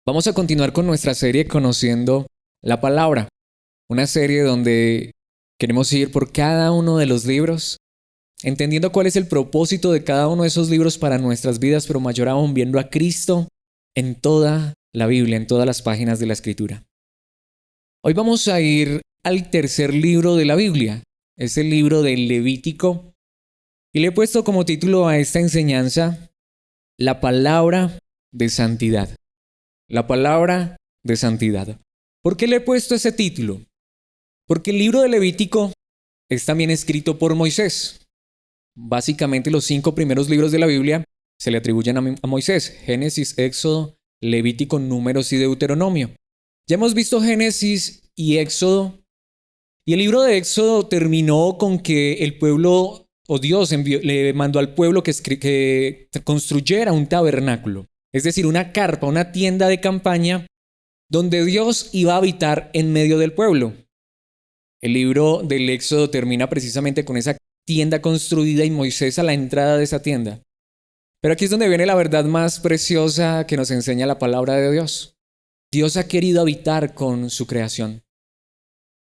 Vamos a continuar con nuestra serie Conociendo la Palabra, una serie donde queremos ir por cada uno de los libros, entendiendo cuál es el propósito de cada uno de esos libros para nuestras vidas, pero mayor aún viendo a Cristo en toda la Biblia, en todas las páginas de la Escritura. Hoy vamos a ir al tercer libro de la Biblia, es el libro del Levítico, y le he puesto como título a esta enseñanza, La Palabra de Santidad. La Palabra de Santidad. ¿Por qué le he puesto ese título? Porque el libro de Levítico es también escrito por Moisés. Básicamente los 5 primeros libros de la Biblia se le atribuyen a Moisés: Génesis, Éxodo, Levítico, Números y Deuteronomio. Ya hemos visto Génesis y Éxodo, y el libro de Éxodo terminó con que el pueblo, o Dios le mandó al pueblo que construyera un tabernáculo, es decir, una carpa, una tienda de campaña donde Dios iba a habitar en medio del pueblo. El libro del Éxodo termina precisamente con esa tienda construida y Moisés a la entrada de esa tienda. Pero aquí es donde viene la verdad más preciosa que nos enseña la palabra de Dios. Dios ha querido habitar con su creación.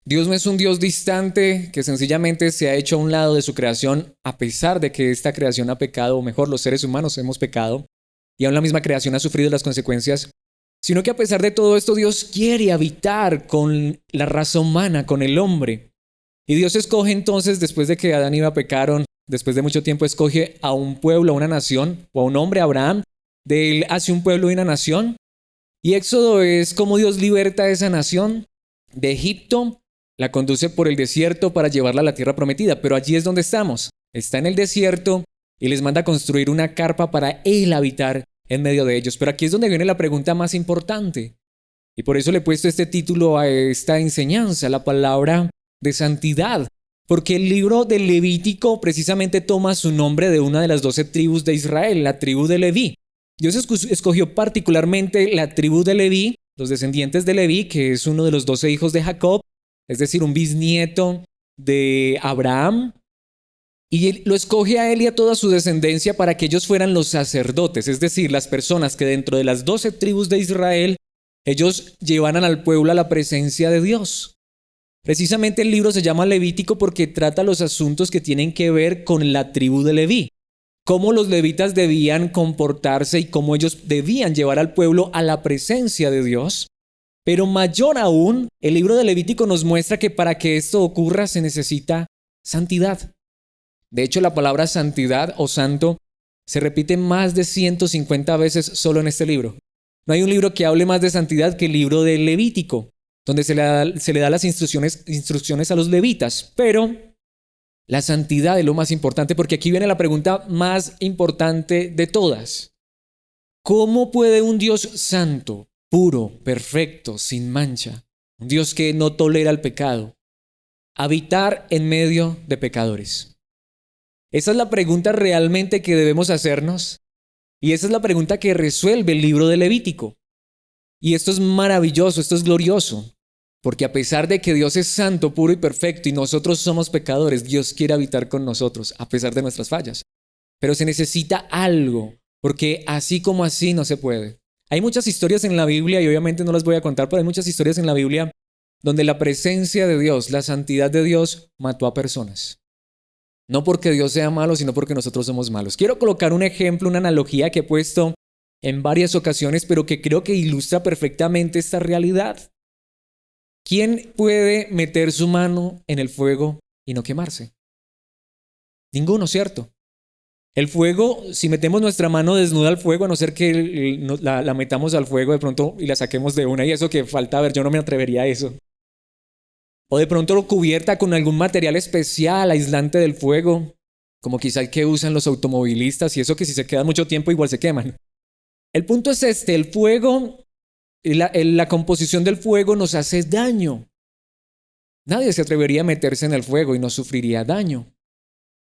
Dios no es un Dios distante que sencillamente se ha hecho a un lado de su creación a pesar de que esta creación ha pecado, o mejor, los seres humanos hemos pecado, y aún la misma creación ha sufrido las consecuencias, sino que a pesar de todo esto, Dios quiere habitar con la raza humana, con el hombre. Y Dios escoge entonces, después de que Adán y Eva pecaron, después de mucho tiempo escoge a un pueblo, a una nación, o a un hombre, Abraham, de él hace un pueblo y una nación. Y Éxodo es como Dios liberta a esa nación de Egipto, la conduce por el desierto para llevarla a la tierra prometida, pero allí es donde estamos. Está en el desierto y les manda a construir una carpa para él habitar en medio de ellos. Pero aquí es donde viene la pregunta más importante. Y por eso le he puesto este título a esta enseñanza, la palabra de santidad. Porque el libro del Levítico precisamente toma su nombre de una de las 12 tribus de Israel, la tribu de Leví. Dios escogió particularmente la tribu de Leví, los descendientes de Leví, que es uno de los 12 hijos de Jacob, es decir, un bisnieto de Abraham. Y lo escoge a él y a toda su descendencia para que ellos fueran los sacerdotes, es decir, las personas que dentro de las 12 tribus de Israel, ellos llevaran al pueblo a la presencia de Dios. Precisamente el libro se llama Levítico porque trata los asuntos que tienen que ver con la tribu de Leví, cómo los levitas debían comportarse y cómo ellos debían llevar al pueblo a la presencia de Dios. Pero mayor aún, el libro de Levítico nos muestra que para que esto ocurra se necesita santidad. De hecho, la palabra santidad o santo se repite más de 150 veces solo en este libro. No hay un libro que hable más de santidad que el libro de Levítico, donde se le da las instrucciones a los levitas. Pero la santidad es lo más importante, porque aquí viene la pregunta más importante de todas. ¿Cómo puede un Dios santo, puro, perfecto, sin mancha, un Dios que no tolera el pecado, habitar en medio de pecadores? Esa es la pregunta realmente que debemos hacernos, y esa es la pregunta que resuelve el libro de Levítico. Y esto es maravilloso, esto es glorioso, porque a pesar de que Dios es santo, puro y perfecto y nosotros somos pecadores, Dios quiere habitar con nosotros a pesar de nuestras fallas. Pero se necesita algo, porque así como así no se puede. Hay muchas historias en la Biblia, y obviamente no las voy a contar, pero hay muchas historias en la Biblia donde la presencia de Dios, la santidad de Dios mató a personas. No porque Dios sea malo, sino porque nosotros somos malos. Quiero colocar un ejemplo, una analogía que he puesto en varias ocasiones, pero que creo que ilustra perfectamente esta realidad. ¿Quién puede meter su mano en el fuego y no quemarse? Ninguno, ¿cierto? El fuego, si metemos nuestra mano desnuda al fuego, a no ser que la metamos al fuego de pronto y la saquemos de una, y eso que falta ver, yo no me atrevería a eso. O de pronto lo cubierta con algún material especial, aislante del fuego, como quizá el que usan los automovilistas, y eso que si se queda mucho tiempo igual se queman. El punto es este: el fuego, la composición del fuego nos hace daño. Nadie se atrevería a meterse en el fuego y no sufriría daño.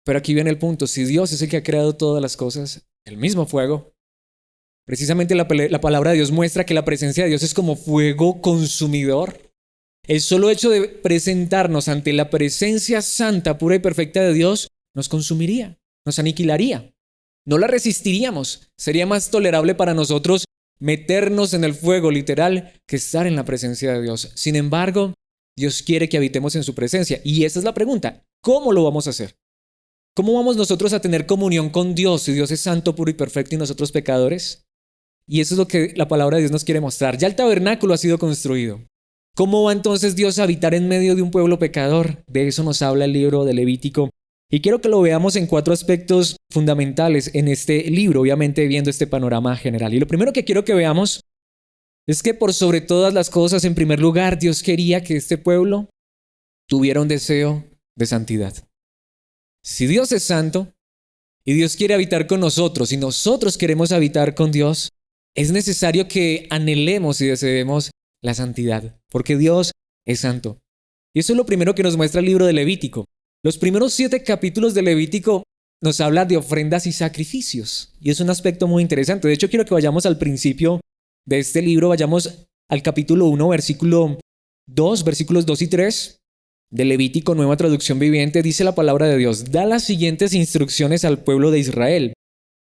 Pero aquí viene el punto: si Dios es el que ha creado todas las cosas, el mismo fuego, precisamente la palabra de Dios muestra que la presencia de Dios es como fuego consumidor. El solo hecho de presentarnos ante la presencia santa, pura y perfecta de Dios nos consumiría, nos aniquilaría. No la resistiríamos. Sería más tolerable para nosotros meternos en el fuego literal que estar en la presencia de Dios. Sin embargo, Dios quiere que habitemos en su presencia. Y esa es la pregunta, ¿cómo lo vamos a hacer? ¿Cómo vamos nosotros a tener comunión con Dios si Dios es santo, puro y perfecto y nosotros pecadores? Y eso es lo que la palabra de Dios nos quiere mostrar. Ya el tabernáculo ha sido construido. ¿Cómo va entonces Dios a habitar en medio de un pueblo pecador? De eso nos habla el libro de Levítico. Y quiero que lo veamos en 4 aspectos fundamentales en este libro, obviamente viendo este panorama general. Y lo primero que quiero que veamos es que por sobre todas las cosas, en primer lugar, Dios quería que este pueblo tuviera un deseo de santidad. Si Dios es santo y Dios quiere habitar con nosotros y nosotros queremos habitar con Dios, es necesario que anhelemos y deseemos la santidad, porque Dios es santo. Y eso es lo primero que nos muestra el libro de Levítico. Los primeros 7 capítulos de Levítico nos hablan de ofrendas y sacrificios, y es un aspecto muy interesante. De hecho, quiero que vayamos al principio de este libro, vayamos al capítulo 1, versículos 2 y 3 de Levítico, Nueva Traducción Viviente. Dice la palabra de Dios: da las siguientes instrucciones al pueblo de Israel.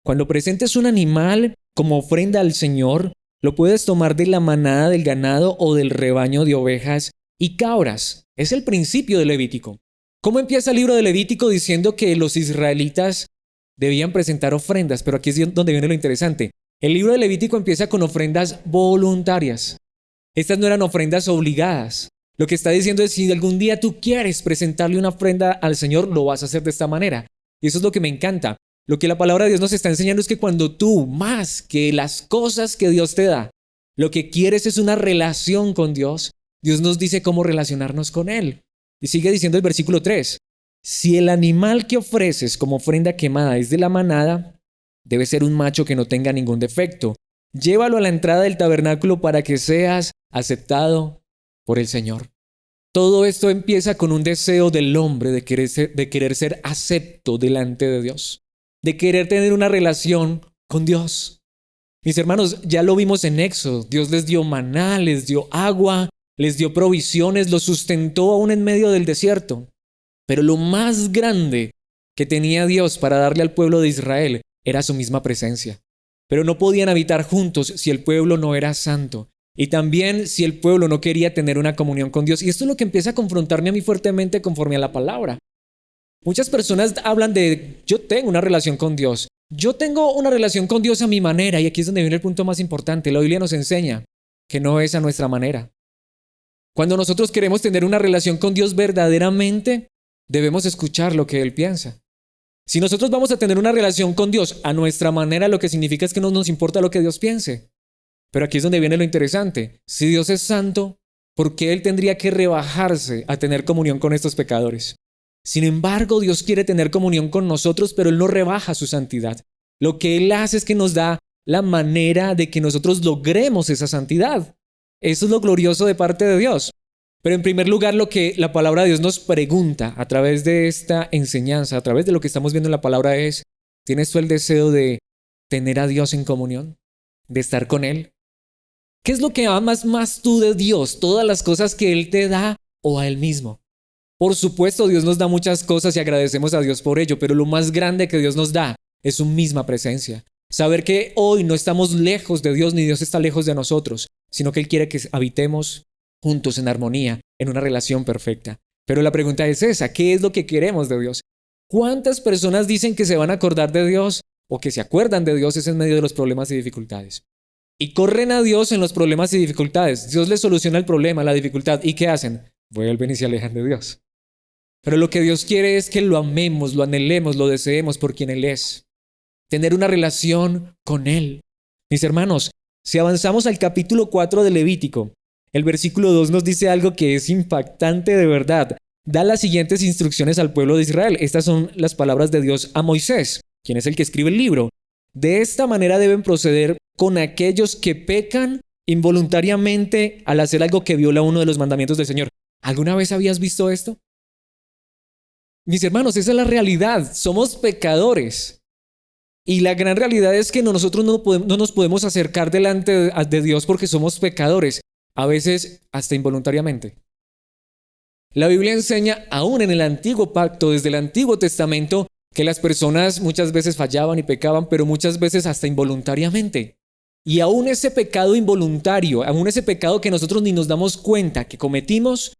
Cuando presentes un animal como ofrenda al Señor, lo puedes tomar de la manada del ganado o del rebaño de ovejas y cabras. Es el principio de Levítico. ¿Cómo empieza el libro de Levítico? Diciendo que los israelitas debían presentar ofrendas, pero aquí es donde viene lo interesante. El libro de Levítico empieza con ofrendas voluntarias. Estas no eran ofrendas obligadas. Lo que está diciendo es, si algún día tú quieres presentarle una ofrenda al Señor, lo vas a hacer de esta manera. Y eso es lo que me encanta. Lo que la palabra de Dios nos está enseñando es que cuando tú, más que las cosas que Dios te da, lo que quieres es una relación con Dios, Dios nos dice cómo relacionarnos con Él. Y sigue diciendo el versículo 3, si el animal que ofreces como ofrenda quemada es de la manada, debe ser un macho que no tenga ningún defecto. Llévalo a la entrada del tabernáculo para que seas aceptado por el Señor. Todo esto empieza con un deseo del hombre de querer ser acepto delante de Dios, de querer tener una relación con Dios. Mis hermanos, ya lo vimos en Éxodo. Dios les dio maná, les dio agua, les dio provisiones, los sustentó aún en medio del desierto. Pero lo más grande que tenía Dios para darle al pueblo de Israel era su misma presencia. Pero no podían habitar juntos si el pueblo no era santo. Y también si el pueblo no quería tener una comunión con Dios. Y esto es lo que empieza a confrontarme a mí fuertemente conforme a la palabra. Muchas personas hablan de, yo tengo una relación con Dios. Yo tengo una relación con Dios a mi manera. Y aquí es donde viene el punto más importante. La Biblia nos enseña que no es a nuestra manera. Cuando nosotros queremos tener una relación con Dios verdaderamente, debemos escuchar lo que Él piensa. Si nosotros vamos a tener una relación con Dios a nuestra manera, lo que significa es que no nos importa lo que Dios piense. Pero aquí es donde viene lo interesante. Si Dios es santo, ¿por qué Él tendría que rebajarse a tener comunión con estos pecadores? Sin embargo, Dios quiere tener comunión con nosotros, pero Él no rebaja su santidad. Lo que Él hace es que nos da la manera de que nosotros logremos esa santidad. Eso es lo glorioso de parte de Dios. Pero en primer lugar, lo que la palabra de Dios nos pregunta a través de esta enseñanza, a través de lo que estamos viendo en la palabra es, ¿tienes tú el deseo de tener a Dios en comunión? ¿De estar con Él? ¿Qué es lo que amas más tú de Dios? ¿Todas las cosas que Él te da o a Él mismo? Por supuesto, Dios nos da muchas cosas y agradecemos a Dios por ello, pero lo más grande que Dios nos da es su misma presencia. Saber que hoy no estamos lejos de Dios ni Dios está lejos de nosotros, sino que Él quiere que habitemos juntos en armonía, en una relación perfecta. Pero la pregunta es esa, ¿qué es lo que queremos de Dios? ¿Cuántas personas dicen que se van a acordar de Dios o que se acuerdan de Dios es en medio de los problemas y dificultades? Y corren a Dios en los problemas y dificultades. Dios les soluciona el problema, la dificultad. ¿Y qué hacen? Vuelven y se alejan de Dios. Pero lo que Dios quiere es que lo amemos, lo anhelemos, lo deseemos por quien Él es. Tener una relación con Él. Mis hermanos, si avanzamos al capítulo 4 de Levítico, el versículo 2 nos dice algo que es impactante de verdad. Da las siguientes instrucciones al pueblo de Israel. Estas son las palabras de Dios a Moisés, quien es el que escribe el libro. De esta manera deben proceder con aquellos que pecan involuntariamente al hacer algo que viola uno de los mandamientos del Señor. ¿Alguna vez habías visto esto? Mis hermanos, esa es la realidad. Somos pecadores. Y la gran realidad es que nosotros no nos podemos acercar delante de Dios porque somos pecadores. A veces hasta involuntariamente. La Biblia enseña, aún en el Antiguo Pacto, desde el Antiguo Testamento, que las personas muchas veces fallaban y pecaban, pero muchas veces hasta involuntariamente. Y aún ese pecado involuntario, aún ese pecado que nosotros ni nos damos cuenta que cometimos,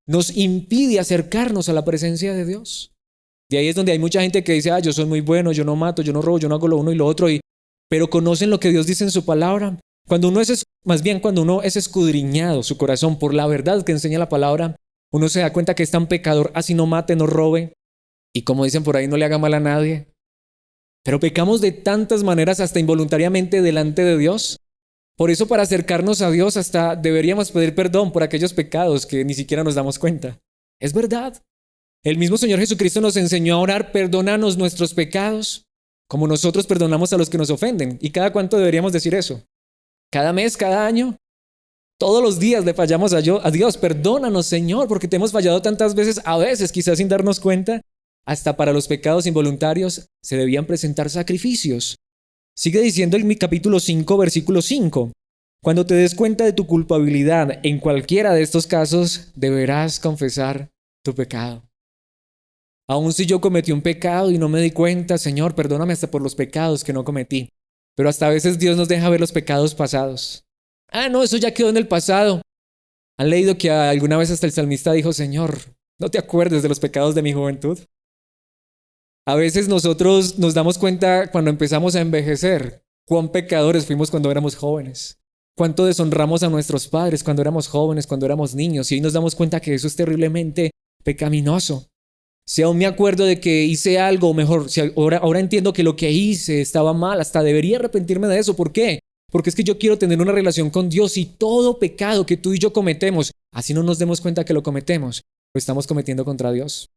nos impide acercarnos a la presencia de Dios. De ahí es donde hay mucha gente que dice, yo soy muy bueno, yo no mato, yo no robo, yo no hago lo uno y lo otro, pero conocen lo que Dios dice en su palabra. Cuando uno es escudriñado su corazón por la verdad que enseña la palabra, uno se da cuenta que es tan pecador, así no mate, no robe, y como dicen por ahí, no le haga mal a nadie. Pero pecamos de tantas maneras, hasta involuntariamente delante de Dios. Por eso, para acercarnos a Dios, hasta deberíamos pedir perdón por aquellos pecados que ni siquiera nos damos cuenta. Es verdad. El mismo Señor Jesucristo nos enseñó a orar: perdónanos nuestros pecados, como nosotros perdonamos a los que nos ofenden. ¿Y cada cuánto deberíamos decir eso? ¿Cada mes? ¿Cada año? Todos los días le fallamos a Dios. Perdónanos, Señor, porque te hemos fallado tantas veces, a veces quizás sin darnos cuenta. Hasta para los pecados involuntarios se debían presentar sacrificios. Sigue diciendo en mi capítulo 5, versículo 5. Cuando te des cuenta de tu culpabilidad en cualquiera de estos casos, deberás confesar tu pecado. Aun si yo cometí un pecado y no me di cuenta, Señor, perdóname hasta por los pecados que no cometí. Pero hasta a veces Dios nos deja ver los pecados pasados. No, eso ya quedó en el pasado. ¿Han leído que alguna vez hasta el salmista dijo: Señor, no te acuerdes de los pecados de mi juventud? A veces nosotros nos damos cuenta cuando empezamos a envejecer cuán pecadores fuimos cuando éramos jóvenes. Cuánto deshonramos a nuestros padres cuando éramos jóvenes, cuando éramos niños. Y ahí nos damos cuenta que eso es terriblemente pecaminoso. Si aún me acuerdo de que hice algo, o mejor, si ahora entiendo que lo que hice estaba mal, hasta debería arrepentirme de eso. ¿Por qué? Porque es que yo quiero tener una relación con Dios, y todo pecado que tú y yo cometemos, así no nos demos cuenta que lo cometemos, lo estamos cometiendo contra Dios.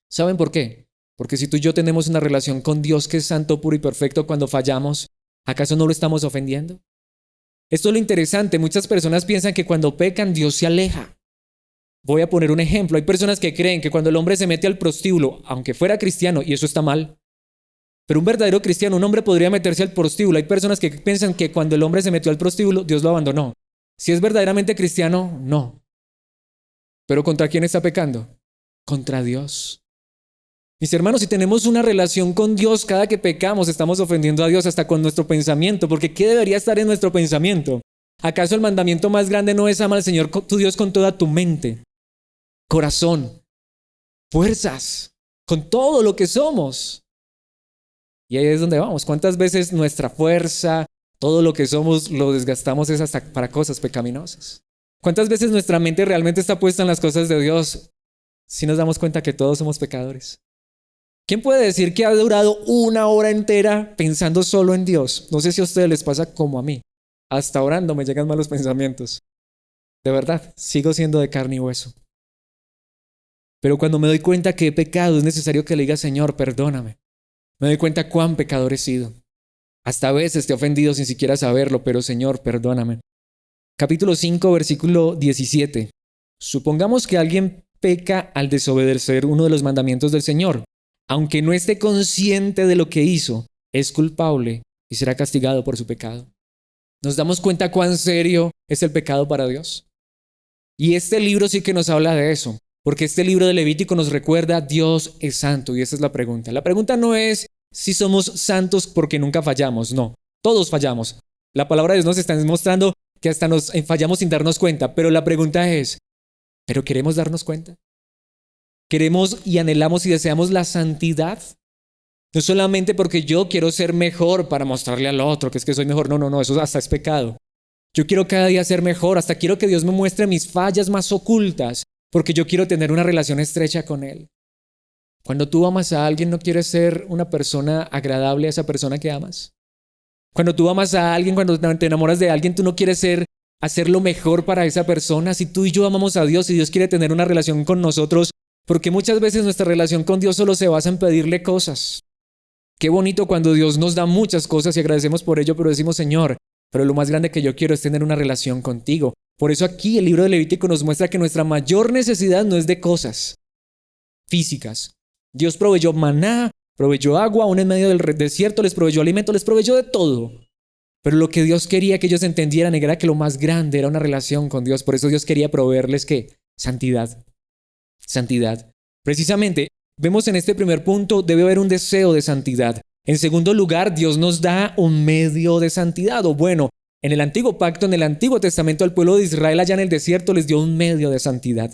¿Saben por qué? Porque si tú y yo tenemos una relación con Dios que es santo, puro y perfecto, cuando fallamos, ¿acaso no lo estamos ofendiendo? Esto es lo interesante. Muchas personas piensan que cuando pecan, Dios se aleja. Voy a poner un ejemplo. Hay personas que creen que cuando el hombre se mete al prostíbulo, aunque fuera cristiano, y eso está mal, pero un verdadero cristiano, un hombre podría meterse al prostíbulo. Hay personas que piensan que cuando el hombre se metió al prostíbulo, Dios lo abandonó. Si es verdaderamente cristiano, no. ¿Pero contra quién está pecando? Contra Dios. Mis hermanos, si tenemos una relación con Dios, cada que pecamos estamos ofendiendo a Dios hasta con nuestro pensamiento, porque ¿qué debería estar en nuestro pensamiento? ¿Acaso el mandamiento más grande no es amar al Señor tu Dios con toda tu mente, corazón, fuerzas, con todo lo que somos? Y ahí es donde vamos. ¿Cuántas veces nuestra fuerza, todo lo que somos, lo desgastamos es hasta para cosas pecaminosas? ¿Cuántas veces nuestra mente realmente está puesta en las cosas de Dios si nos damos cuenta que todos somos pecadores? ¿Quién puede decir que ha durado 1 hora entera pensando solo en Dios? No sé si a ustedes les pasa como a mí. Hasta orando me llegan malos pensamientos. De verdad, sigo siendo de carne y hueso. Pero cuando me doy cuenta que he pecado, es necesario que le diga: Señor, perdóname. Me doy cuenta cuán pecador he sido. Hasta a veces te he ofendido sin siquiera saberlo, pero Señor, perdóname. Capítulo 5, versículo 17. Supongamos que alguien peca al desobedecer uno de los mandamientos del Señor. Aunque no esté consciente de lo que hizo, es culpable y será castigado por su pecado. ¿Nos damos cuenta cuán serio es el pecado para Dios? Y este libro sí que nos habla de eso, porque este libro de Levítico nos recuerda: Dios es santo, y esa es la pregunta. La pregunta no es si somos santos porque nunca fallamos, no, todos fallamos. La palabra de Dios nos está mostrando que hasta nos fallamos sin darnos cuenta, pero la pregunta es: ¿pero queremos darnos cuenta? ¿Queremos y anhelamos y deseamos la santidad? No solamente porque yo quiero ser mejor para mostrarle al otro que es que soy mejor. No, eso hasta es pecado. Yo quiero cada día ser mejor, hasta quiero que Dios me muestre mis fallas más ocultas, porque yo quiero tener una relación estrecha con Él. Cuando tú amas a alguien, ¿no quieres ser una persona agradable a esa persona que amas? Cuando tú amas a alguien, cuando te enamoras de alguien, ¿tú no quieres hacer lo mejor para esa persona? Si tú y yo amamos a Dios y Dios quiere tener una relación con nosotros, porque muchas veces nuestra relación con Dios solo se basa en pedirle cosas. Qué bonito cuando Dios nos da muchas cosas y agradecemos por ello, pero decimos: Señor, pero lo más grande que yo quiero es tener una relación contigo. Por eso aquí el libro de Levítico nos muestra que nuestra mayor necesidad no es de cosas físicas. Dios proveyó maná, proveyó agua, aún en medio del desierto les proveyó alimento, les proveyó de todo. Pero lo que Dios quería que ellos entendieran era que lo más grande era una relación con Dios. Por eso Dios quería proveerles ¿qué? Santidad. Santidad. Precisamente, vemos en este primer punto, debe haber un deseo de santidad. En segundo lugar, Dios nos da un medio de santidad, o bueno, En el antiguo pacto, en el Antiguo Testamento, al pueblo de Israel allá en el desierto les dio un medio de santidad.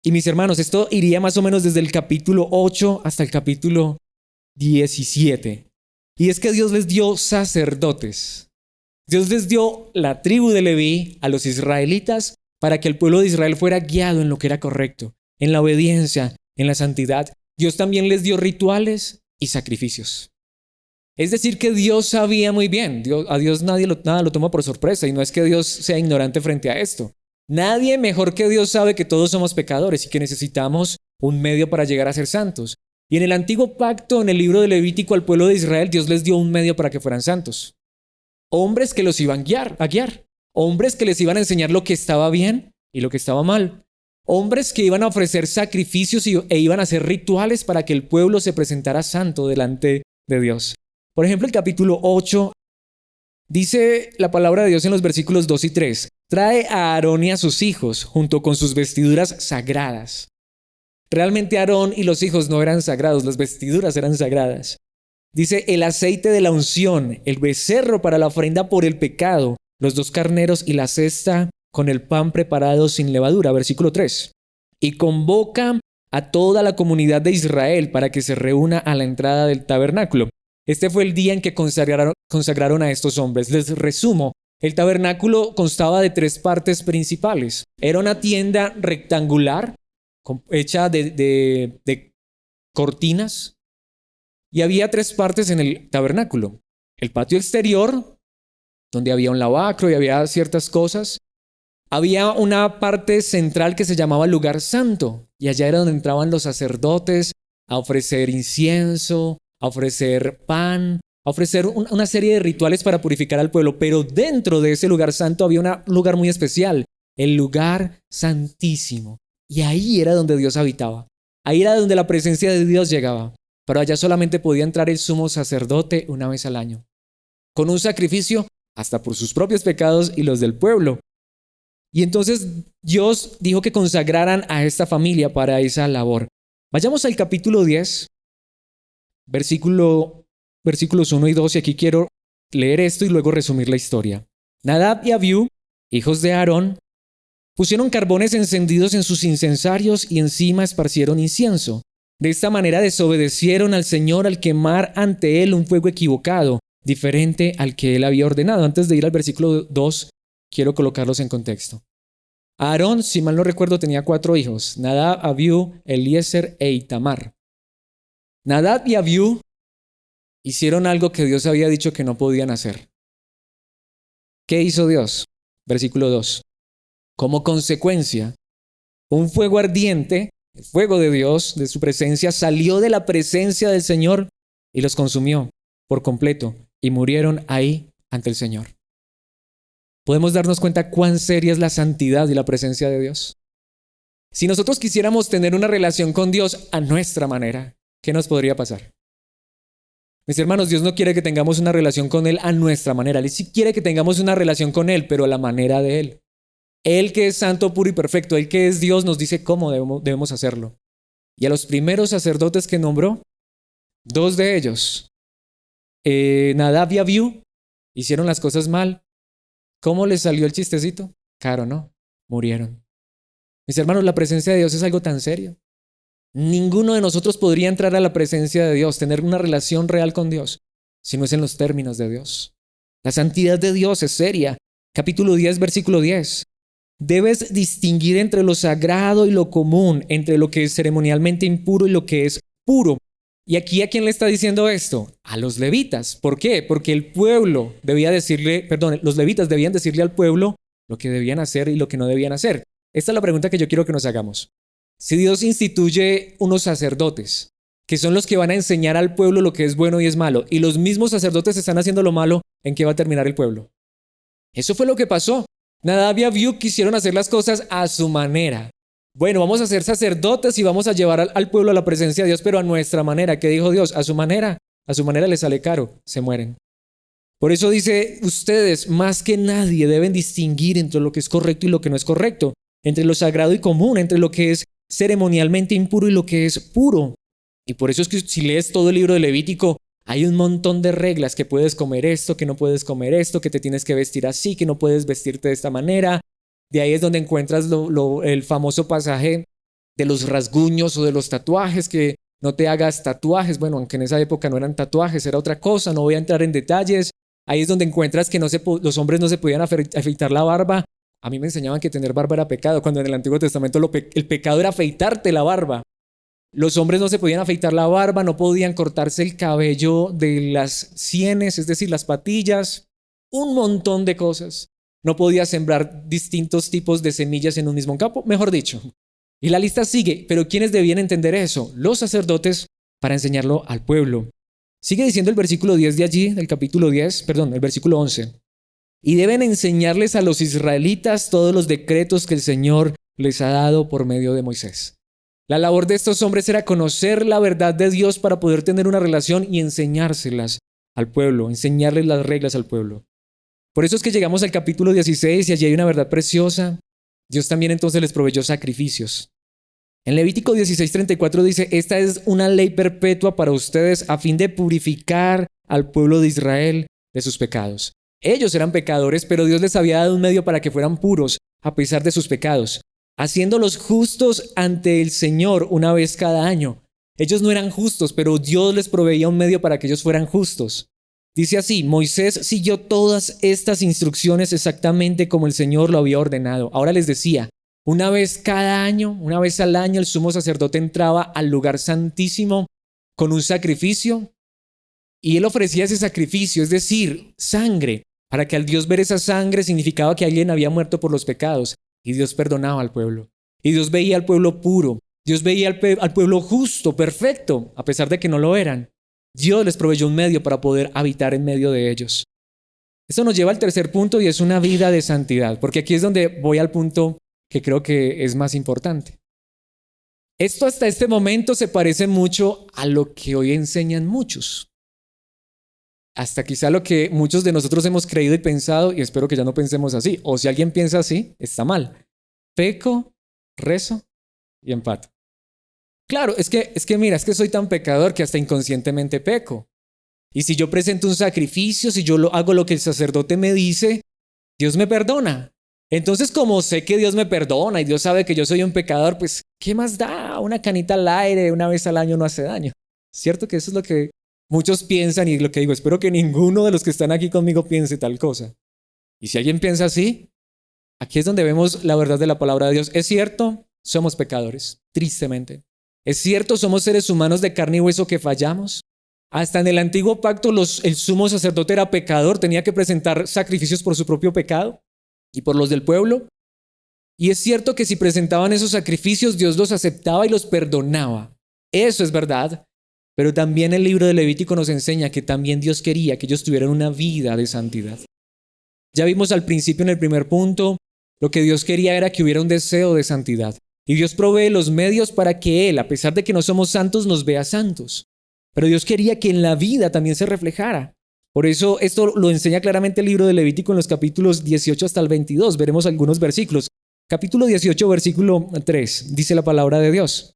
Y mis hermanos, esto iría más o menos desde el capítulo 8 hasta el capítulo 17. Y es que Dios les dio sacerdotes. Dios les dio la tribu de Leví a los israelitas para que el pueblo de Israel fuera guiado en lo que era correcto, en la obediencia, en la santidad. Dios también les dio rituales y sacrificios. Es decir, que Dios sabía muy bien. A Dios nada lo toma por sorpresa, y no es que Dios sea ignorante frente a esto. Nadie mejor que Dios sabe que todos somos pecadores y que necesitamos un medio para llegar a ser santos. Y en el antiguo pacto, en el libro de Levítico, al pueblo de Israel, Dios les dio un medio para que fueran santos. Hombres que los iban a guiar. Hombres que les iban a enseñar lo que estaba bien y lo que estaba mal. Hombres que iban a ofrecer sacrificios e iban a hacer rituales para que el pueblo se presentara santo delante de Dios. Por ejemplo, el capítulo 8 dice la palabra de Dios en los versículos 2 y 3. Trae a Aarón y a sus hijos junto con sus vestiduras sagradas. Realmente Aarón y los hijos no eran sagrados, las vestiduras eran sagradas. Dice el aceite de la unción, el becerro para la ofrenda por el pecado, los 2 carneros y la cesta con el pan preparado sin levadura. Versículo 3. Y convoca a toda la comunidad de Israel para que se reúna a la entrada del tabernáculo. Este fue el día en que consagraron a estos hombres. Les resumo, el tabernáculo constaba de 3 partes principales. Era una tienda rectangular hecha de cortinas, y había 3 partes en el tabernáculo. El patio exterior, donde había un lavacro y había ciertas cosas. Había una parte central que se llamaba lugar santo, y allá era donde entraban los sacerdotes a ofrecer incienso, a ofrecer pan, a ofrecer una serie de rituales para purificar al pueblo. Pero dentro de ese lugar santo había un lugar muy especial, el lugar santísimo. Y ahí era donde Dios habitaba. Ahí era donde la presencia de Dios llegaba. Pero allá solamente podía entrar el sumo sacerdote una vez al año, con un sacrificio hasta por sus propios pecados y los del pueblo. Y entonces Dios dijo que consagraran a esta familia para esa labor. Vayamos al capítulo 10, versículos 1 y 2, y aquí quiero leer esto y luego resumir la historia. Nadab y Abiú, hijos de Aarón, pusieron carbones encendidos en sus incensarios y encima esparcieron incienso. De esta manera desobedecieron al Señor al quemar ante él un fuego equivocado, diferente al que él había ordenado. Antes de ir al versículo 2, quiero colocarlos en contexto. Aarón, si mal no recuerdo, tenía 4 hijos: Nadab, Abiú, Eliezer e Itamar. Nadab y Abiú hicieron algo que Dios había dicho que no podían hacer. ¿Qué hizo Dios? Versículo 2. Como consecuencia, un fuego ardiente, el fuego de Dios, de su presencia, salió de la presencia del Señor y los consumió por completo, y murieron ahí ante el Señor. ¿Podemos darnos cuenta cuán seria es la santidad y la presencia de Dios? Si nosotros quisiéramos tener una relación con Dios a nuestra manera, ¿qué nos podría pasar? Mis hermanos, Dios no quiere que tengamos una relación con Él a nuestra manera. Él sí quiere que tengamos una relación con Él, pero a la manera de Él. Él que es santo, puro y perfecto, Él que es Dios, nos dice cómo debemos hacerlo. Y a los primeros sacerdotes que nombró, 2 de ellos, Nadab y Abiú, hicieron las cosas mal. ¿Cómo les salió el chistecito? Claro, no, murieron. Mis hermanos, la presencia de Dios es algo tan serio. Ninguno de nosotros podría entrar a la presencia de Dios, tener una relación real con Dios, si no es en los términos de Dios. La santidad de Dios es seria. Capítulo 10, versículo 10. Debes distinguir entre lo sagrado y lo común, entre lo que es ceremonialmente impuro y lo que es puro. Y aquí, ¿a quién le está diciendo esto? A los levitas. ¿Por qué? Porque el pueblo los levitas debían decirle al pueblo lo que debían hacer y lo que no debían hacer. Esta es la pregunta que yo quiero que nos hagamos. Si Dios instituye unos sacerdotes, que son los que van a enseñar al pueblo lo que es bueno y es malo, y los mismos sacerdotes están haciendo lo malo, ¿en qué va a terminar el pueblo? Eso fue lo que pasó. Nadab y Abiú quisieron hacer las cosas a su manera. Bueno, vamos a ser sacerdotes y vamos a llevar al pueblo a la presencia de Dios, pero a nuestra manera. ¿Qué dijo Dios? A su manera les sale caro, se mueren. Por eso dice, ustedes más que nadie deben distinguir entre lo que es correcto y lo que no es correcto, entre lo sagrado y común, entre lo que es ceremonialmente impuro y lo que es puro. Y por eso es que si lees todo el libro de Levítico, Hay un montón de reglas, que puedes comer esto, que no puedes comer esto, que te tienes que vestir así, que no puedes vestirte de esta manera. De ahí es donde encuentras el famoso pasaje de los rasguños o de los tatuajes, que no te hagas tatuajes. Bueno, aunque en esa época no eran tatuajes, era otra cosa, no voy a entrar en detalles. Ahí es donde encuentras que los hombres no se podían afeitar la barba. A mí me enseñaban que tener barba era pecado, cuando en el Antiguo Testamento el pecado era afeitarte la barba. Los hombres no se podían afeitar la barba, no podían cortarse el cabello de las sienes, es decir, las patillas, un montón de cosas. No podías sembrar distintos tipos de semillas en un mismo campo, mejor dicho. Y la lista sigue, pero ¿quiénes debían entender eso? Los sacerdotes, para enseñarlo al pueblo. Sigue diciendo el versículo 10 de allí, del capítulo 10, perdón, el versículo 11. Y deben enseñarles a los israelitas todos los decretos que el Señor les ha dado por medio de Moisés. La labor de estos hombres era conocer la verdad de Dios para poder tener una relación y enseñárselas al pueblo, enseñarles las reglas al pueblo. Por eso es que llegamos al capítulo 16 y allí hay una verdad preciosa. Dios también entonces les proveyó sacrificios. En Levítico 16:34 dice: esta es una ley perpetua para ustedes a fin de purificar al pueblo de Israel de sus pecados. Ellos eran pecadores, pero Dios les había dado un medio para que fueran puros a pesar de sus pecados, haciéndolos justos ante el Señor una vez cada año. Ellos no eran justos, pero Dios les proveía un medio para que ellos fueran justos. Dice así: Moisés siguió todas estas instrucciones exactamente como el Señor lo había ordenado. Ahora les decía, una vez cada año, una vez al año, el sumo sacerdote entraba al lugar santísimo con un sacrificio y él ofrecía ese sacrificio, es decir, sangre, para que al Dios ver esa sangre significaba que alguien había muerto por los pecados. Y Dios perdonaba al pueblo. Y Dios veía al pueblo puro. Dios veía al pueblo justo, perfecto, a pesar de que no lo eran. Dios les proveyó un medio para poder habitar en medio de ellos. Esto nos lleva al tercer punto y es una vida de santidad, porque aquí es donde voy al punto que creo que es más importante. Esto hasta este momento se parece mucho a lo que hoy enseñan muchos. Hasta quizá lo que muchos de nosotros hemos creído y pensado, y espero que ya no pensemos así. O si alguien piensa así, está mal. Peco, rezo y empato. Claro, es que mira, es que soy tan pecador que hasta inconscientemente peco. Y si yo presento un sacrificio, si yo hago lo que el sacerdote me dice, Dios me perdona. Entonces, como sé que Dios me perdona y Dios sabe que yo soy un pecador, pues, ¿qué más da? Una canita al aire una vez al año no hace daño. ¿Cierto que eso es lo que muchos piensan? Y lo que digo, espero que ninguno de los que están aquí conmigo piense tal cosa. Y si alguien piensa así, aquí es donde vemos la verdad de la palabra de Dios. Es cierto, somos pecadores, tristemente. Es cierto, somos seres humanos de carne y hueso que fallamos. Hasta en el antiguo pacto el sumo sacerdote era pecador, tenía que presentar sacrificios por su propio pecado y por los del pueblo. Y es cierto que si presentaban esos sacrificios, Dios los aceptaba y los perdonaba. Eso es verdad. Pero también el libro de Levítico nos enseña que también Dios quería que ellos tuvieran una vida de santidad. Ya vimos al principio en el primer punto, lo que Dios quería era que hubiera un deseo de santidad. Y Dios provee los medios para que Él, a pesar de que no somos santos, nos vea santos. Pero Dios quería que en la vida también se reflejara. Por eso esto lo enseña claramente el libro de Levítico en los capítulos 18 hasta el 22. Veremos algunos versículos. Capítulo 18, versículo 3, dice la palabra de Dios: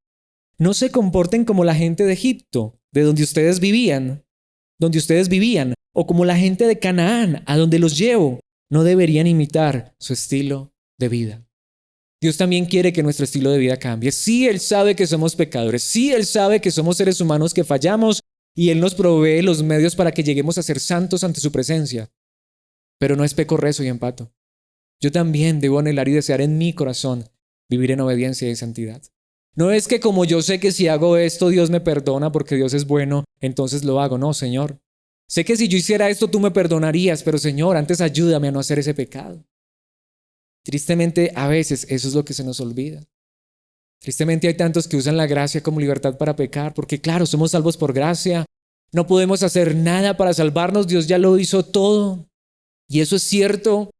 no se comporten como la gente de Egipto, de donde ustedes vivían, o como la gente de Canaán, a donde los llevo. No deberían imitar su estilo de vida. Dios también quiere que nuestro estilo de vida cambie. Sí, Él sabe que somos pecadores. Sí, Él sabe que somos seres humanos que fallamos y Él nos provee los medios para que lleguemos a ser santos ante su presencia. Pero no es peco, rezo y empato. Yo también debo anhelar y desear en mi corazón vivir en obediencia y santidad. No es que como yo sé que si hago esto Dios me perdona porque Dios es bueno, entonces lo hago. No, Señor. Sé que si yo hiciera esto tú me perdonarías, pero Señor, antes ayúdame a no hacer ese pecado. Tristemente, a veces eso es lo que se nos olvida. Tristemente hay tantos que usan la gracia como libertad para pecar, porque claro, somos salvos por gracia. No podemos hacer nada para salvarnos, Dios ya lo hizo todo. Y eso es cierto,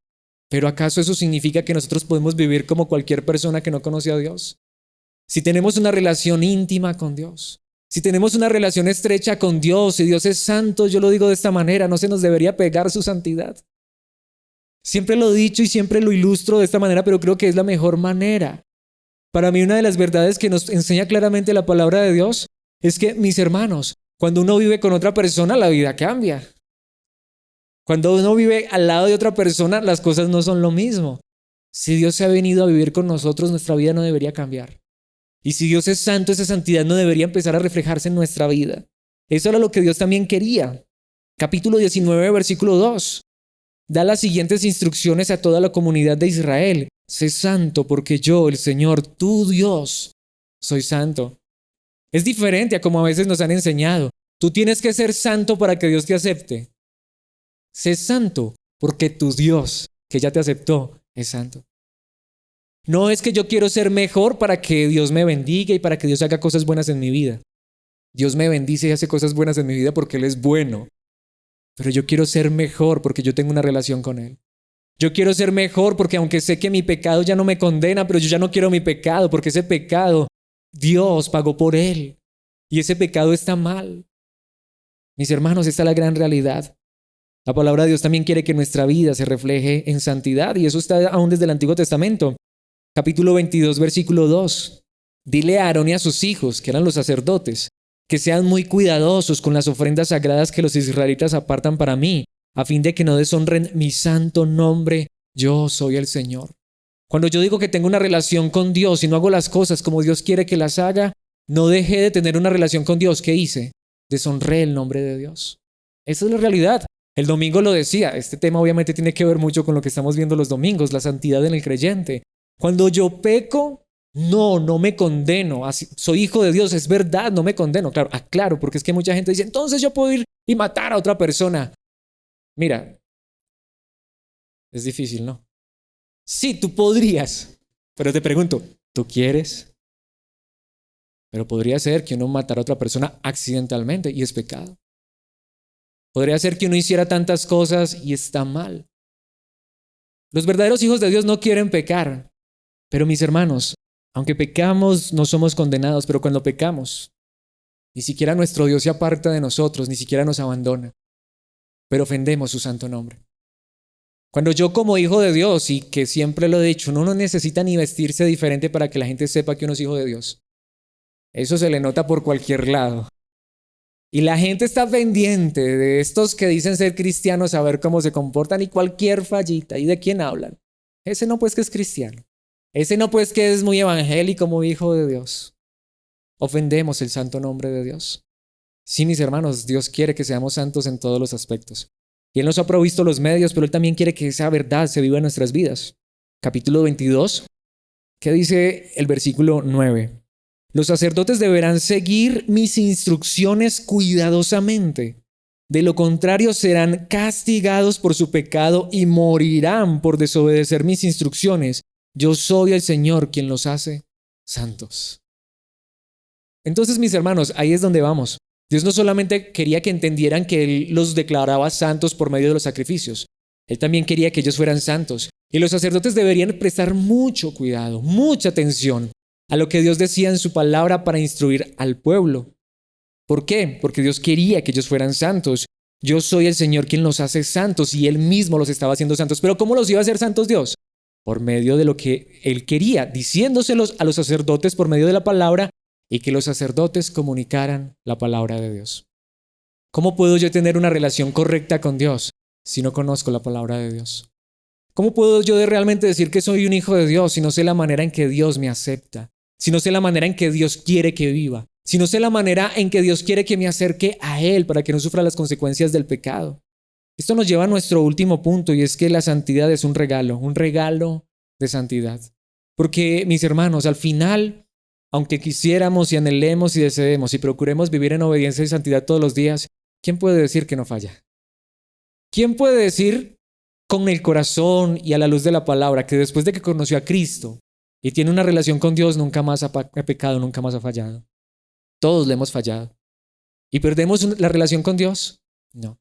pero ¿acaso eso significa que nosotros podemos vivir como cualquier persona que no conoce a Dios? Si tenemos una relación íntima con Dios, si tenemos una relación estrecha con Dios y Dios es santo, yo lo digo de esta manera, no se nos debería pegar su santidad. Siempre lo he dicho y siempre lo ilustro de esta manera, pero creo que es la mejor manera. Para mí una de las verdades que nos enseña claramente la palabra de Dios es que, mis hermanos, Cuando uno vive con otra persona, la vida cambia. Cuando uno vive al lado de otra persona, las cosas no son lo mismo. Si Dios se ha venido a vivir con nosotros, nuestra vida no debería cambiar. Y si Dios es santo, esa santidad no debería empezar a reflejarse en nuestra vida. Eso era lo que Dios también quería. Capítulo 19, versículo 2. Da las siguientes instrucciones a toda la comunidad de Israel. Sé santo porque yo, el Señor, tu Dios, soy santo. Es diferente a como a veces nos han enseñado. Tú tienes que ser santo para que Dios te acepte. Sé santo porque tu Dios, que ya te aceptó, es santo. No es que yo quiero ser mejor para que Dios me bendiga y para que Dios haga cosas buenas en mi vida. Dios me bendice y hace cosas buenas en mi vida porque Él es bueno. Pero yo quiero ser mejor porque yo tengo una relación con Él. Yo quiero ser mejor porque aunque sé que mi pecado ya no me condena, pero yo ya no quiero mi pecado porque ese pecado Dios pagó por él. Y ese pecado está mal. Mis hermanos, esta es la gran realidad. La palabra de Dios también quiere que nuestra vida se refleje en santidad y eso está aún desde el Antiguo Testamento. Capítulo 22, versículo 2. Dile a Aarón y a sus hijos, que eran los sacerdotes, que sean muy cuidadosos con las ofrendas sagradas que los israelitas apartan para mí, a fin de que no deshonren mi santo nombre. Yo soy el Señor. Cuando yo digo que tengo una relación con Dios y no hago las cosas como Dios quiere que las haga, no dejé de tener una relación con Dios. ¿Qué hice? Deshonré el nombre de Dios. Esa es la realidad. El domingo lo decía. Este tema obviamente tiene que ver mucho con lo que estamos viendo los domingos, la santidad en el creyente. Cuando yo peco, no me condeno. Soy hijo de Dios, es verdad, no me condeno. Claro, aclaro, porque es que mucha gente dice, entonces yo puedo ir y matar a otra persona. Mira, es difícil, ¿no? Sí, tú podrías, pero te pregunto, ¿tú quieres? Pero podría ser que uno matara a otra persona accidentalmente y es pecado. Podría ser que uno hiciera tantas cosas y está mal. Los verdaderos hijos de Dios no quieren pecar, pero mis hermanos, aunque pecamos no somos condenados, pero cuando pecamos, ni siquiera nuestro Dios se aparta de nosotros, ni siquiera nos abandona, pero ofendemos su santo nombre. Cuando yo como hijo de Dios, y que siempre lo he dicho, uno no necesita ni vestirse diferente para que la gente sepa que uno es hijo de Dios. Eso se le nota por cualquier lado. Y la gente está pendiente de estos que dicen ser cristianos, a ver cómo se comportan y cualquier fallita. ¿Y de quién hablan? Ese no pues que es cristiano. Ese no pues que es muy evangélico, muy hijo de Dios. Ofendemos el santo nombre de Dios. Sí, mis hermanos, Dios quiere que seamos santos en todos los aspectos. Y Él nos ha provisto los medios, pero Él también quiere que esa verdad se viva en nuestras vidas. Capítulo 22, ¿qué dice el versículo 9? Los sacerdotes deberán seguir mis instrucciones cuidadosamente. De lo contrario, serán castigados por su pecado y morirán por desobedecer mis instrucciones. Yo soy el Señor quien los hace santos. Entonces, mis hermanos, ahí es donde vamos. Dios no solamente quería que entendieran que Él los declaraba santos por medio de los sacrificios. Él también quería que ellos fueran santos. Y los sacerdotes deberían prestar mucho cuidado, mucha atención a lo que Dios decía en su palabra para instruir al pueblo. ¿Por qué? Porque Dios quería que ellos fueran santos. Yo soy el Señor quien los hace santos y Él mismo los estaba haciendo santos. ¿Pero cómo los iba a hacer santos Dios? Por medio de lo que Él quería, diciéndoselos a los sacerdotes por medio de la palabra y que los sacerdotes comunicaran la palabra de Dios. ¿Cómo puedo yo tener una relación correcta con Dios si no conozco la palabra de Dios? ¿Cómo puedo yo realmente decir que soy un hijo de Dios si no sé la manera en que Dios me acepta? Si no sé la manera en que Dios quiere que viva, si no sé la manera en que Dios quiere que me acerque a Él para que no sufra las consecuencias del pecado. Esto nos lleva a nuestro último punto y es que la santidad es un regalo de santidad. Porque, mis hermanos, al final, aunque quisiéramos y anhelemos y deseemos y procuremos vivir en obediencia y santidad todos los días, ¿quién puede decir que no falla? ¿Quién puede decir con el corazón y a la luz de la palabra que después de que conoció a Cristo y tiene una relación con Dios, nunca más ha pecado, nunca más ha fallado? Todos le hemos fallado. ¿Y perdemos la relación con Dios? No.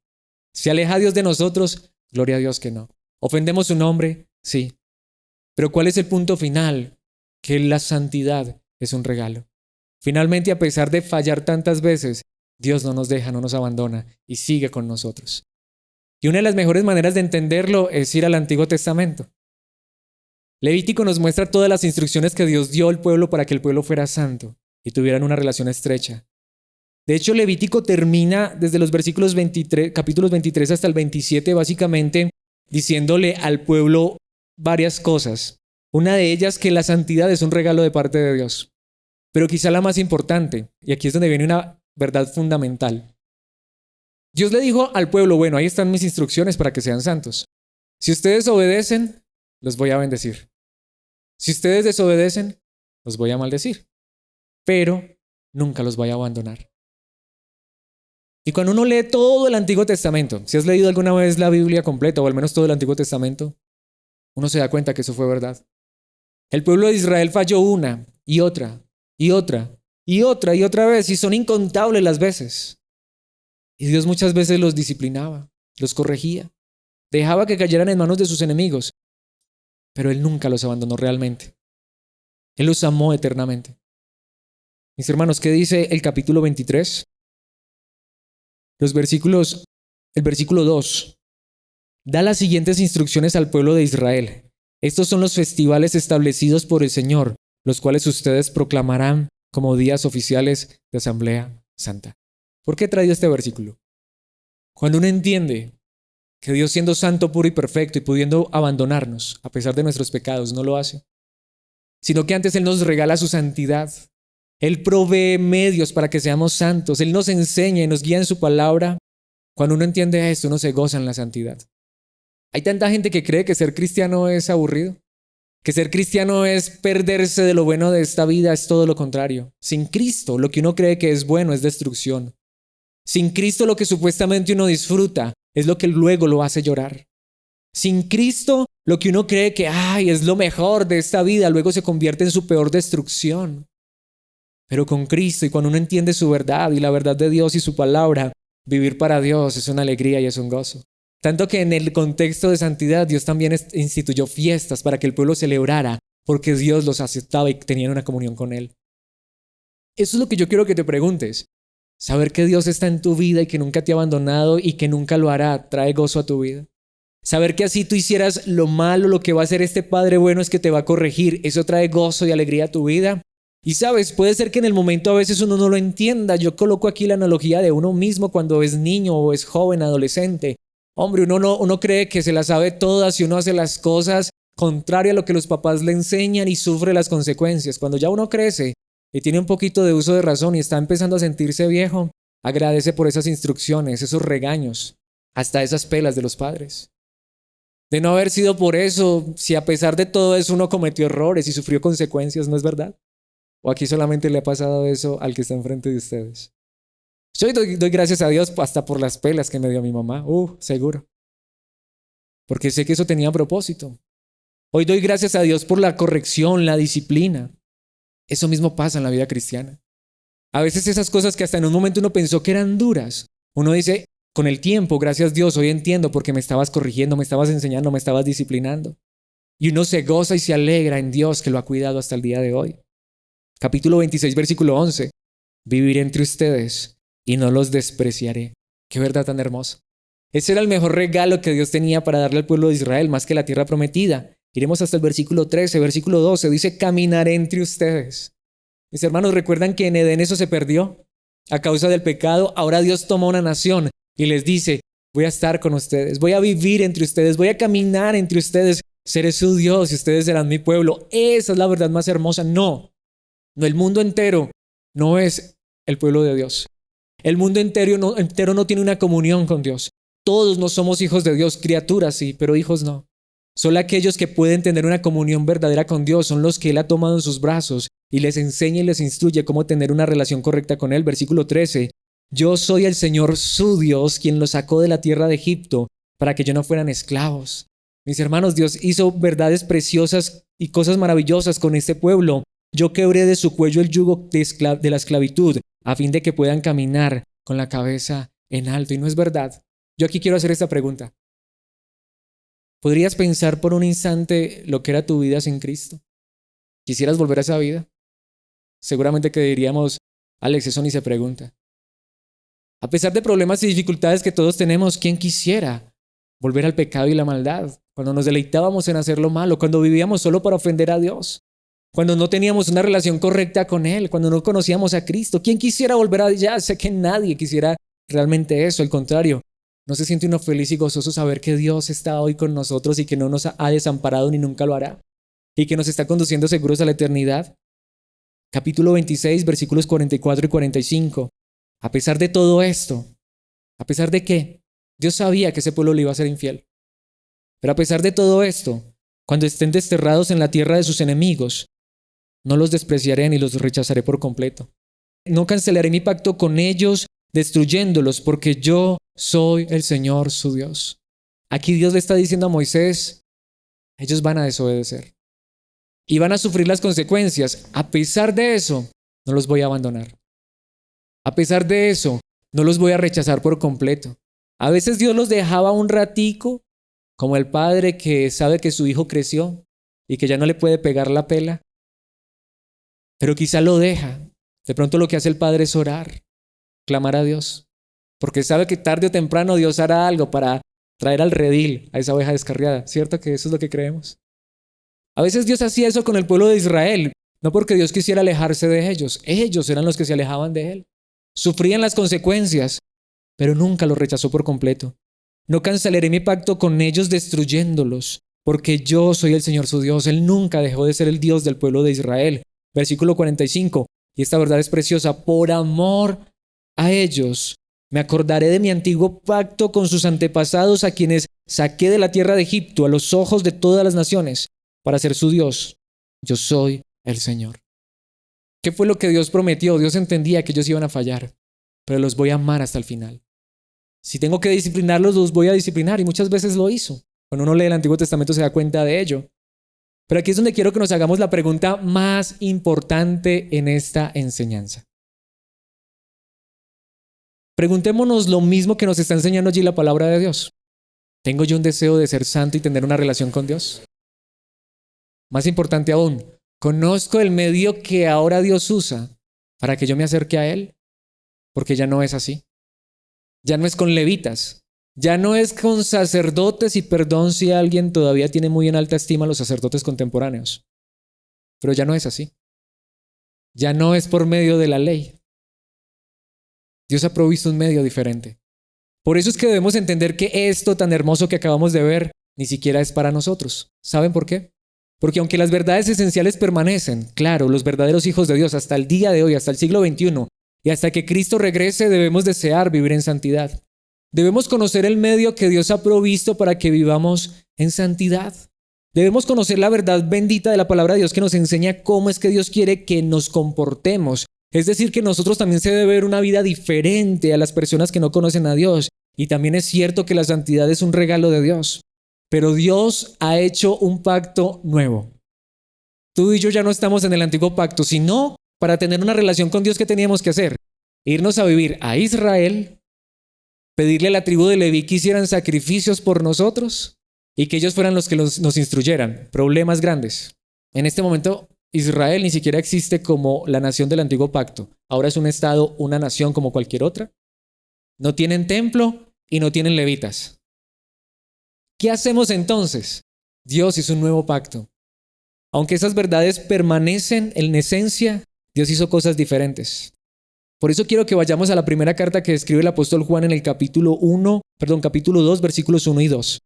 ¿Se aleja Dios de nosotros? Gloria a Dios que no. ¿Ofendemos su nombre? Sí. Pero ¿cuál es el punto final? Que la santidad es un regalo. Finalmente, a pesar de fallar tantas veces, Dios no nos deja, no nos abandona y sigue con nosotros. Y una de las mejores maneras de entenderlo es ir al Antiguo Testamento. Levítico nos muestra todas las instrucciones que Dios dio al pueblo para que el pueblo fuera santo y tuvieran una relación estrecha. De hecho, Levítico termina desde los versículos 23, capítulos 23 hasta el 27, básicamente diciéndole al pueblo varias cosas. Una de ellas, que la santidad es un regalo de parte de Dios. Pero quizá la más importante, y aquí es donde viene una verdad fundamental. Dios le dijo al pueblo, bueno, ahí están mis instrucciones para que sean santos. Si ustedes obedecen, los voy a bendecir. Si ustedes desobedecen, los voy a maldecir. Pero nunca los voy a abandonar. Y cuando uno lee todo el Antiguo Testamento, si has leído alguna vez la Biblia completa, o al menos todo el Antiguo Testamento, uno se da cuenta que eso fue verdad. El pueblo de Israel falló una y otra y otra y otra y otra vez, y son incontables las veces. Y Dios muchas veces los disciplinaba, los corregía, dejaba que cayeran en manos de sus enemigos, pero Él nunca los abandonó realmente. Él los amó eternamente. Mis hermanos, ¿qué dice el capítulo 23? El versículo 2 da las siguientes instrucciones al pueblo de Israel. Estos son los festivales establecidos por el Señor, los cuales ustedes proclamarán como días oficiales de Asamblea Santa. ¿Por qué he traído este versículo? Cuando uno entiende que Dios, siendo santo, puro y perfecto y pudiendo abandonarnos a pesar de nuestros pecados, no lo hace, sino que antes Él nos regala su santidad. Él provee medios para que seamos santos. Él nos enseña y nos guía en su palabra. Cuando uno entiende esto, uno se goza en la santidad. Hay tanta gente que cree que ser cristiano es aburrido, que ser cristiano es perderse de lo bueno de esta vida. Es todo lo contrario. Sin Cristo, lo que uno cree que es bueno es destrucción. Sin Cristo, lo que supuestamente uno disfruta es lo que luego lo hace llorar. Sin Cristo, lo que uno cree que es lo mejor de esta vida, luego se convierte en su peor destrucción. Pero con Cristo, y cuando uno entiende su verdad y la verdad de Dios y su palabra, vivir para Dios es una alegría y es un gozo. Tanto que en el contexto de santidad, Dios también instituyó fiestas para que el pueblo celebrara, porque Dios los aceptaba y tenían una comunión con Él. Eso es lo que yo quiero que te preguntes. Saber que Dios está en tu vida y que nunca te ha abandonado y que nunca lo hará, trae gozo a tu vida. Saber que así tú hicieras lo malo, lo que va a hacer este Padre bueno es que te va a corregir. Eso trae gozo y alegría a tu vida. Y sabes, puede ser que en el momento a veces uno no lo entienda. Yo coloco aquí la analogía de uno mismo cuando es niño o es joven, adolescente. Hombre, uno cree que se las sabe todas y uno hace las cosas contrario a lo que los papás le enseñan y sufre las consecuencias. Cuando ya uno crece y tiene un poquito de uso de razón y está empezando a sentirse viejo, agradece por esas instrucciones, esos regaños, hasta esas pelas de los padres. De no haber sido por eso, si a pesar de todo eso uno cometió errores y sufrió consecuencias, ¿no es verdad? ¿O aquí solamente le ha pasado eso al que está enfrente de ustedes? Yo doy gracias a Dios hasta por las pelas que me dio mi mamá. Seguro. Porque sé que eso tenía propósito. Hoy doy gracias a Dios por la corrección, la disciplina. Eso mismo pasa en la vida cristiana. A veces esas cosas que hasta en un momento uno pensó que eran duras, uno dice, con el tiempo, gracias a Dios, hoy entiendo porque me estabas corrigiendo, me estabas enseñando, me estabas disciplinando. Y uno se goza y se alegra en Dios que lo ha cuidado hasta el día de hoy. Capítulo 26, versículo 11. Viviré entre ustedes y no los despreciaré. Qué verdad tan hermosa. Ese era el mejor regalo que Dios tenía para darle al pueblo de Israel, más que la tierra prometida. Iremos hasta el versículo 13, versículo 12. Dice, caminaré entre ustedes. Mis hermanos, ¿recuerdan que en Edén eso se perdió? A causa del pecado, ahora Dios toma una nación y les dice, voy a estar con ustedes, voy a vivir entre ustedes, voy a caminar entre ustedes, seré su Dios y ustedes serán mi pueblo. Esa es la verdad más hermosa. No, el mundo entero no es el pueblo de Dios. El mundo entero no tiene una comunión con Dios. Todos no somos hijos de Dios, criaturas sí, pero hijos no. Solo aquellos que pueden tener una comunión verdadera con Dios son los que Él ha tomado en sus brazos y les enseña y les instruye cómo tener una relación correcta con Él. Versículo 13. Yo soy el Señor su Dios, quien los sacó de la tierra de Egipto para que yo no fueran esclavos. Mis hermanos, Dios hizo verdades preciosas y cosas maravillosas con este pueblo. Yo quebré de su cuello el yugo de la esclavitud a fin de que puedan caminar con la cabeza en alto. Y no es verdad. Yo aquí quiero hacer esta pregunta. ¿Podrías pensar por un instante lo que era tu vida sin Cristo? ¿Quisieras volver a esa vida? Seguramente que diríamos, Alex, eso ni se pregunta. A pesar de problemas y dificultades que todos tenemos, ¿quién quisiera volver al pecado y la maldad? Cuando nos deleitábamos en hacer lo malo, cuando vivíamos solo para ofender a Dios. cuando no teníamos una relación correcta con Él, cuando no conocíamos a Cristo. ¿Quién quisiera volver allá? Sé que nadie quisiera realmente eso, al contrario. ¿No se siente uno feliz y gozoso saber que Dios está hoy con nosotros y que no nos ha desamparado ni nunca lo hará? Y que nos está conduciendo seguros a la eternidad. Capítulo 26, versículos 44 y 45. A pesar de todo esto, ¿a pesar de qué? Dios sabía que ese pueblo le iba a ser infiel. Pero a pesar de todo esto, cuando estén desterrados en la tierra de sus enemigos, no los despreciaré ni los rechazaré por completo. No cancelaré mi pacto con ellos, destruyéndolos, porque yo soy el Señor su Dios. Aquí Dios le está diciendo a Moisés, ellos van a desobedecer y van a sufrir las consecuencias. A pesar de eso, no los voy a abandonar. A pesar de eso, no los voy a rechazar por completo. A veces Dios los dejaba un ratico, como el padre que sabe que su hijo creció y que ya no le puede pegar la pela. Pero quizá lo deja. De pronto lo que hace el padre es orar, clamar a Dios, porque sabe que tarde o temprano Dios hará algo para traer al redil a esa oveja descarriada. ¿Cierto que eso es lo que creemos? A veces Dios hacía eso con el pueblo de Israel, no porque Dios quisiera alejarse de ellos. Ellos eran los que se alejaban de Él. Sufrían las consecuencias, pero nunca los rechazó por completo. No cancelaré mi pacto con ellos destruyéndolos, porque yo soy el Señor su Dios. Él nunca dejó de ser el Dios del pueblo de Israel. Versículo 45, y esta verdad es preciosa. Por amor a ellos, me acordaré de mi antiguo pacto con sus antepasados, a quienes saqué de la tierra de Egipto, a los ojos de todas las naciones, para ser su Dios. Yo soy el Señor. ¿Qué fue lo que Dios prometió? Dios entendía que ellos iban a fallar, pero los voy a amar hasta el final. Si tengo que disciplinarlos, los voy a disciplinar, y muchas veces lo hizo. Cuando uno lee el Antiguo Testamento se da cuenta de ello. Pero aquí es donde quiero que nos hagamos la pregunta más importante en esta enseñanza. Preguntémonos lo mismo que nos está enseñando allí la palabra de Dios. ¿Tengo yo un deseo de ser santo y tener una relación con Dios? Más importante aún, ¿conozco el medio que ahora Dios usa para que yo me acerque a Él? Porque ya no es así. Ya no es con levitas. Ya no es con sacerdotes, y perdón si alguien todavía tiene muy en alta estima a los sacerdotes contemporáneos. Pero ya no es así. Ya no es por medio de la ley. Dios ha provisto un medio diferente. Por eso es que debemos entender que esto tan hermoso que acabamos de ver ni siquiera es para nosotros. ¿Saben por qué? Porque aunque las verdades esenciales permanecen, claro, los verdaderos hijos de Dios hasta el día de hoy, hasta el siglo XXI, y hasta que Cristo regrese, debemos desear vivir en santidad. Debemos conocer el medio que Dios ha provisto para que vivamos en santidad. Debemos conocer la verdad bendita de la palabra de Dios que nos enseña cómo es que Dios quiere que nos comportemos. Es decir, que nosotros también se debe ver una vida diferente a las personas que no conocen a Dios. Y también es cierto que la santidad es un regalo de Dios. Pero Dios ha hecho un pacto nuevo. Tú y yo ya no estamos en el antiguo pacto, sino para tener una relación con Dios, ¿qué teníamos que hacer? Irnos a vivir a Israel, pedirle a la tribu de Leví que hicieran sacrificios por nosotros y que ellos fueran los que nos instruyeran. Problemas grandes. En este momento, Israel ni siquiera existe como la nación del antiguo pacto. Ahora es un estado, una nación como cualquier otra. No tienen templo y no tienen levitas. ¿Qué hacemos entonces? Dios hizo un nuevo pacto. Aunque esas verdades permanecen en esencia, Dios hizo cosas diferentes. Por eso quiero que vayamos a la primera carta que escribe el apóstol Juan en el capítulo 2, versículos 1 y 2.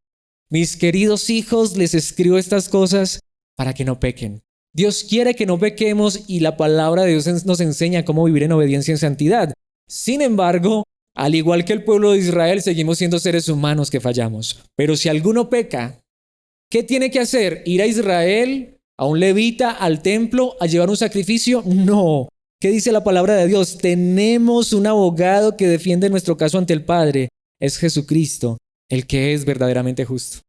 Mis queridos hijos, les escribo estas cosas para que no pequen. Dios quiere que no pequemos y la palabra de Dios nos enseña cómo vivir en obediencia y en santidad. Sin embargo, al igual que el pueblo de Israel, seguimos siendo seres humanos que fallamos. Pero si alguno peca, ¿qué tiene que hacer? ¿Ir a Israel, a un levita, al templo, a llevar un sacrificio? No. ¿Qué dice la palabra de Dios? Tenemos un abogado que defiende nuestro caso ante el Padre. Es Jesucristo, el que es verdaderamente justo.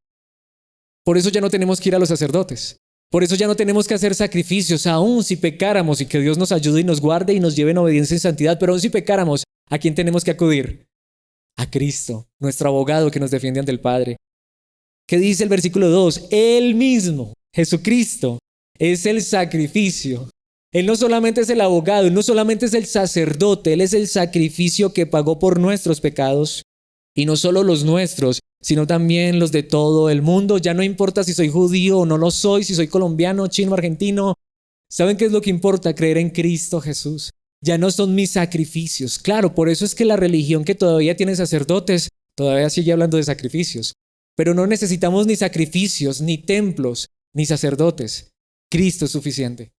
Por eso ya no tenemos que ir a los sacerdotes. Por eso ya no tenemos que hacer sacrificios, aun si pecáramos, y que Dios nos ayude y nos guarde y nos lleve en obediencia y santidad. Pero aun si pecáramos, ¿a quién tenemos que acudir? A Cristo, nuestro abogado que nos defiende ante el Padre. ¿Qué dice el versículo 2? Él mismo, Jesucristo, es el sacrificio. Él no solamente es el abogado, Él no solamente es el sacerdote, Él es el sacrificio que pagó por nuestros pecados. Y no solo los nuestros, sino también los de todo el mundo. Ya no importa si soy judío o no lo soy, si soy colombiano, chino, argentino, ¿Saben qué es lo que importa? Creer en Cristo Jesús. Ya no son mis sacrificios. Claro, por eso es que la religión que todavía tiene sacerdotes todavía sigue hablando de sacrificios. Pero no necesitamos ni sacrificios, ni templos, ni sacerdotes. Cristo es suficiente.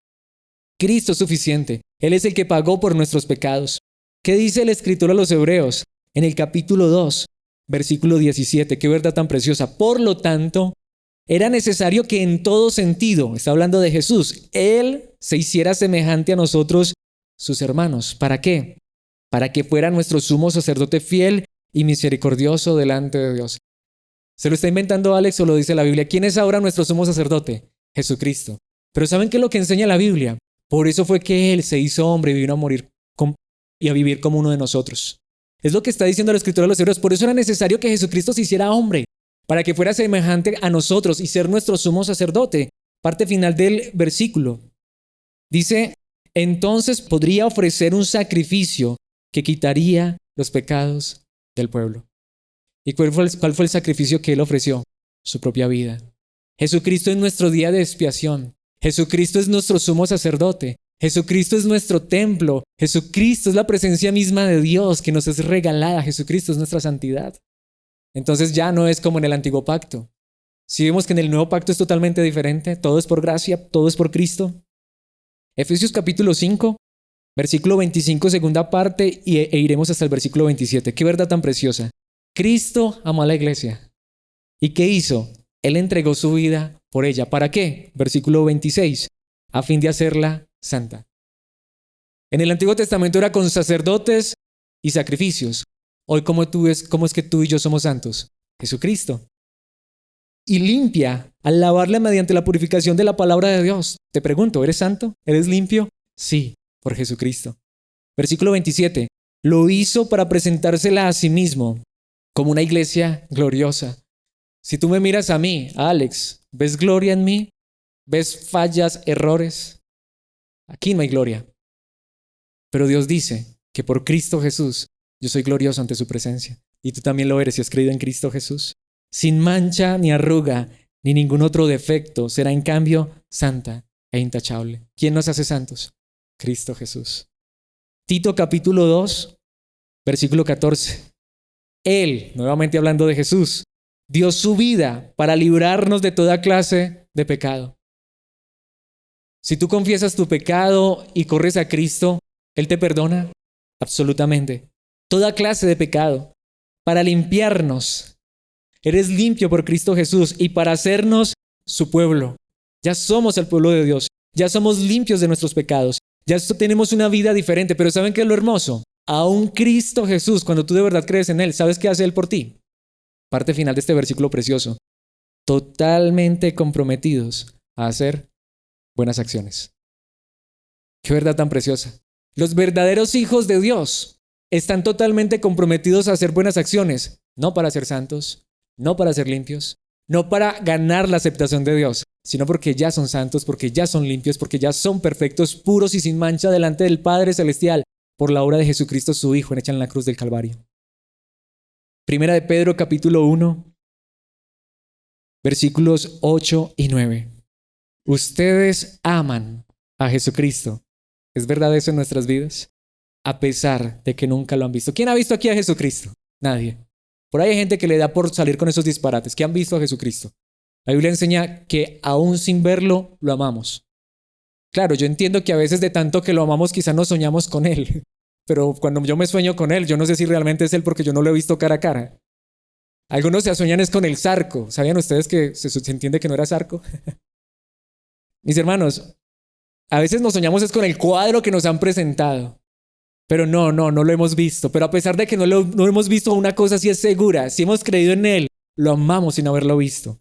Cristo es suficiente. Él es el que pagó por nuestros pecados. ¿Qué dice el escritor a los Hebreos? En el capítulo 2, versículo 17. Qué verdad tan preciosa. Por lo tanto, era necesario que en todo sentido, está hablando de Jesús, Él se hiciera semejante a nosotros, sus hermanos. ¿Para qué? Para que fuera nuestro sumo sacerdote fiel y misericordioso delante de Dios. ¿Se lo está inventando Alex o lo dice la Biblia? ¿Quién es ahora nuestro sumo sacerdote? Jesucristo. Pero ¿saben qué es lo que enseña la Biblia? Por eso fue que Él se hizo hombre y vino a morir y a vivir como uno de nosotros. Es lo que está diciendo la Escritura de los Hebreos. Por eso era necesario que Jesucristo se hiciera hombre, para que fuera semejante a nosotros y ser nuestro sumo sacerdote. Parte final del versículo. Dice, entonces podría ofrecer un sacrificio que quitaría los pecados del pueblo. ¿Y cuál fue el sacrificio que Él ofreció? Su propia vida. Jesucristo es nuestro día de expiación. Jesucristo es nuestro sumo sacerdote. Jesucristo es nuestro templo. Jesucristo es la presencia misma de Dios que nos es regalada. Jesucristo es nuestra santidad. Entonces ya no es como en el antiguo pacto. Si vemos que en el nuevo pacto es totalmente diferente, todo es por gracia, todo es por Cristo. Efesios capítulo 5, versículo 25, segunda parte, e iremos hasta el versículo 27. Qué verdad tan preciosa. Cristo amó a la iglesia. ¿Y qué hizo? Él entregó su vida por ella. ¿Para qué? Versículo 26. A fin de hacerla santa. En el Antiguo Testamento era con sacerdotes y sacrificios. Hoy, ¿cómo es que tú y yo somos santos? Jesucristo. Y limpia al lavarla mediante la purificación de la palabra de Dios. Te pregunto, ¿eres santo? ¿Eres limpio? Sí, por Jesucristo. Versículo 27. Lo hizo para presentársela a sí mismo como una iglesia gloriosa. Si tú me miras a mí, Alex, ¿ves gloria en mí? ¿Ves fallas, errores? Aquí no hay gloria. Pero Dios dice que por Cristo Jesús yo soy glorioso ante su presencia. Y tú también lo eres si has creído en Cristo Jesús. Sin mancha ni arruga ni ningún otro defecto, será en cambio santa e intachable. ¿Quién nos hace santos? Cristo Jesús. Tito capítulo 2, versículo 14. Él, nuevamente hablando de Jesús, dio su vida para librarnos de toda clase de pecado. Si tú confiesas tu pecado y corres a Cristo, Él te perdona absolutamente toda clase de pecado para limpiarnos. Eres limpio por Cristo Jesús y para hacernos su pueblo. Ya somos el pueblo de Dios. Ya somos limpios de nuestros pecados. Ya tenemos una vida diferente. Pero ¿saben qué es lo hermoso? Aún Cristo Jesús, cuando tú de verdad crees en Él, ¿sabes qué hace Él por ti? Parte final de este versículo precioso. Totalmente comprometidos a hacer buenas acciones. Qué verdad tan preciosa. Los verdaderos hijos de Dios están totalmente comprometidos a hacer buenas acciones, no para ser santos, no para ser limpios, no para ganar la aceptación de Dios, sino porque ya son santos, porque ya son limpios, porque ya son perfectos, puros y sin mancha delante del Padre Celestial por la obra de Jesucristo su Hijo hecha en la cruz del Calvario. Primera de Pedro capítulo 1, versículos 8 y 9. Ustedes aman a Jesucristo. ¿Es verdad eso en nuestras vidas? A pesar de que nunca lo han visto. ¿Quién ha visto aquí a Jesucristo? Nadie. Por ahí hay gente que le da por salir con esos disparates. ¿Quién han visto a Jesucristo? La Biblia enseña que aún sin verlo, lo amamos. Claro, yo entiendo que a veces de tanto que lo amamos quizás no soñamos con Él. Pero cuando yo me sueño con Él, yo no sé si realmente es Él porque yo no lo he visto cara a cara. Algunos se sueñan es con el Zarco. ¿Sabían ustedes que se entiende que no era Zarco? Mis hermanos, a veces nos soñamos es con el cuadro que nos han presentado. Pero no lo hemos visto. Pero a pesar de que no lo hemos visto, una cosa sí es segura. Si hemos creído en Él, lo amamos sin haberlo visto.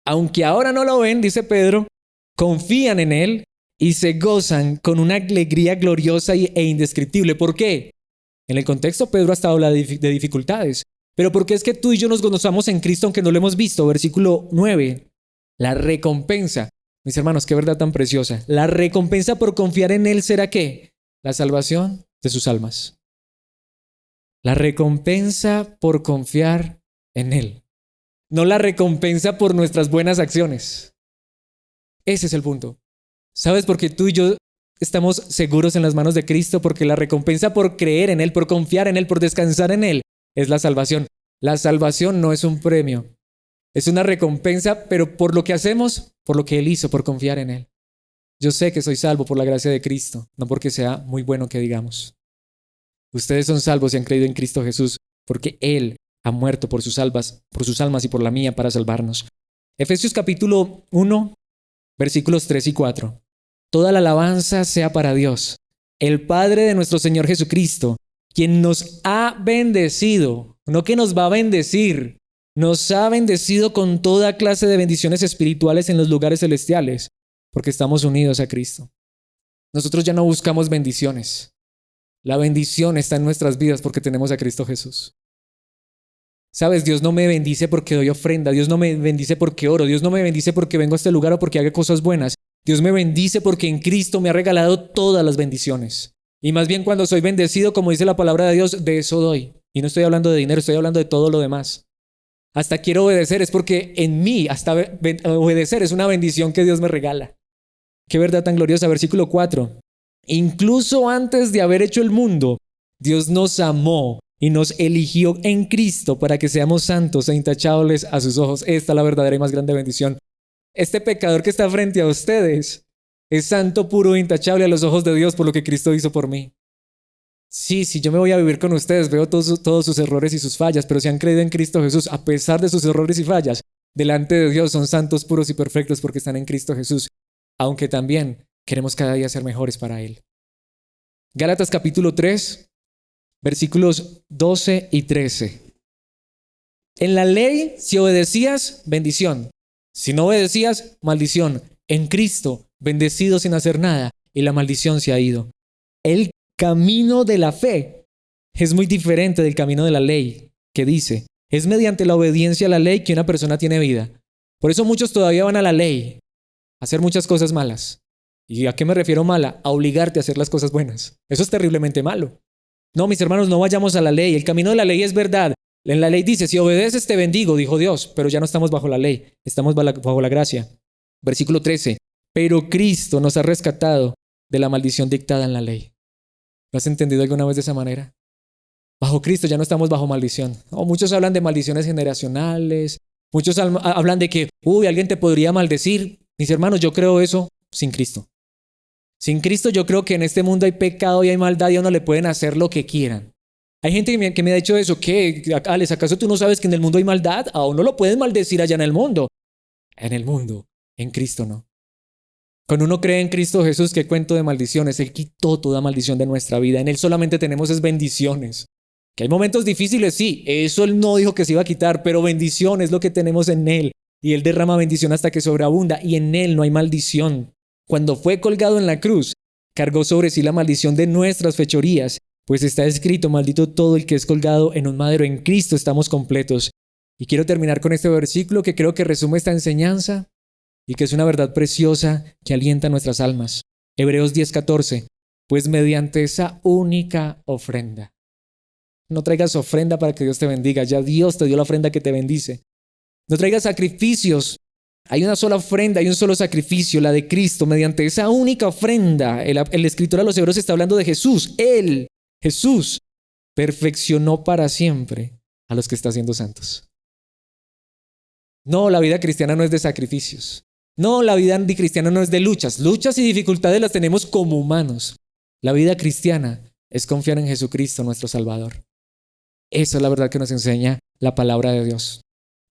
Aunque ahora no lo ven, dice Pedro, confían en Él y se gozan con una alegría gloriosa e indescriptible. ¿Por qué? En el contexto Pedro hasta habla de dificultades. Pero ¿por qué es que tú y yo nos gozamos en Cristo aunque no lo hemos visto? Versículo 9. La recompensa. Mis hermanos, qué verdad tan preciosa. La recompensa por confiar en Él será ¿qué? La salvación de sus almas. La recompensa por confiar en Él. No la recompensa por nuestras buenas acciones. Ese es el punto. ¿Sabes por qué tú y yo estamos seguros en las manos de Cristo? Porque la recompensa por creer en Él, por confiar en Él, por descansar en Él, es la salvación. La salvación no es un premio, es una recompensa, pero por lo que hacemos, por lo que Él hizo, por confiar en Él. Yo sé que soy salvo por la gracia de Cristo, no porque sea muy bueno que digamos. Ustedes son salvos y han creído en Cristo Jesús, porque Él ha muerto por sus almas y por la mía para salvarnos. Efesios capítulo 1, versículos 3 y 4. Toda la alabanza sea para Dios, el Padre de nuestro Señor Jesucristo, quien nos ha bendecido, no que nos va a bendecir, nos ha bendecido con toda clase de bendiciones espirituales en los lugares celestiales, porque estamos unidos a Cristo. Nosotros ya no buscamos bendiciones. La bendición está en nuestras vidas porque tenemos a Cristo Jesús. Sabes, Dios no me bendice porque doy ofrenda, Dios no me bendice porque oro, Dios no me bendice porque vengo a este lugar o porque haga cosas buenas. Dios me bendice porque en Cristo me ha regalado todas las bendiciones. Y más bien cuando soy bendecido, como dice la palabra de Dios, de eso doy. Y no estoy hablando de dinero, estoy hablando de todo lo demás. Hasta quiero obedecer, es porque en mí, hasta obedecer es una bendición que Dios me regala. Qué verdad tan gloriosa. Versículo 4. Incluso antes de haber hecho el mundo, Dios nos amó y nos eligió en Cristo para que seamos santos e intachables a sus ojos. Esta es la verdadera y más grande bendición. Este pecador que está frente a ustedes es santo, puro e intachable a los ojos de Dios por lo que Cristo hizo por mí. Sí, yo me voy a vivir con ustedes, veo todos sus errores y sus fallas, pero si han creído en Cristo Jesús, a pesar de sus errores y fallas, delante de Dios son santos, puros y perfectos porque están en Cristo Jesús, aunque también queremos cada día ser mejores para Él. Gálatas capítulo 3, versículos 12 y 13. En la ley, si obedecías, bendición. Si no obedecías, maldición. En Cristo, bendecido sin hacer nada, y la maldición se ha ido. El camino de la fe es muy diferente del camino de la ley, que dice, es mediante la obediencia a la ley que una persona tiene vida. Por eso muchos todavía van a la ley, a hacer muchas cosas malas. ¿Y a qué me refiero mala? A obligarte a hacer las cosas buenas. Eso es terriblemente malo. No, mis hermanos, no vayamos a la ley. El camino de la ley es verdad. En la ley dice, si obedeces te bendigo, dijo Dios, pero ya no estamos bajo la ley, estamos bajo la gracia. Versículo 13. Pero Cristo nos ha rescatado de la maldición dictada en la ley. ¿Lo has entendido alguna vez de esa manera? Bajo Cristo ya no estamos bajo maldición. Muchos hablan de maldiciones generacionales. Muchos hablan de que, alguien te podría maldecir. Mis hermanos, yo creo eso sin Cristo. Sin Cristo yo creo que en este mundo hay pecado y hay maldad y a uno le pueden hacer lo que quieran. Hay gente que me ha dicho eso. ¿Qué, Alex, acaso tú no sabes que en el mundo hay maldad? A uno lo pueden maldecir allá en el mundo. En el mundo, en Cristo no. Cuando uno cree en Cristo Jesús, ¿qué cuento de maldiciones? Él quitó toda maldición de nuestra vida. En Él solamente tenemos es bendiciones. Que hay momentos difíciles, sí, eso Él no dijo que se iba a quitar, pero bendición es lo que tenemos en Él. Y Él derrama bendición hasta que sobreabunda, y en Él no hay maldición. Cuando fue colgado en la cruz, cargó sobre sí la maldición de nuestras fechorías, pues está escrito, maldito todo el que es colgado en un madero. En Cristo estamos completos. Y quiero terminar con este versículo que creo que resume esta enseñanza y que es una verdad preciosa que alienta nuestras almas. Hebreos 10:14. Pues mediante esa única ofrenda. No traigas ofrenda para que Dios te bendiga. Ya Dios te dio la ofrenda que te bendice. No traigas sacrificios. Hay una sola ofrenda, hay un solo sacrificio, la de Cristo. Mediante esa única ofrenda, el escritor a los Hebreos está hablando de Jesús. Él, Jesús, perfeccionó para siempre a los que están siendo santos. No, la vida cristiana no es de sacrificios. No, la vida cristiana no es de luchas. Luchas y dificultades las tenemos como humanos. La vida cristiana es confiar en Jesucristo, nuestro Salvador. Esa es la verdad que nos enseña la palabra de Dios.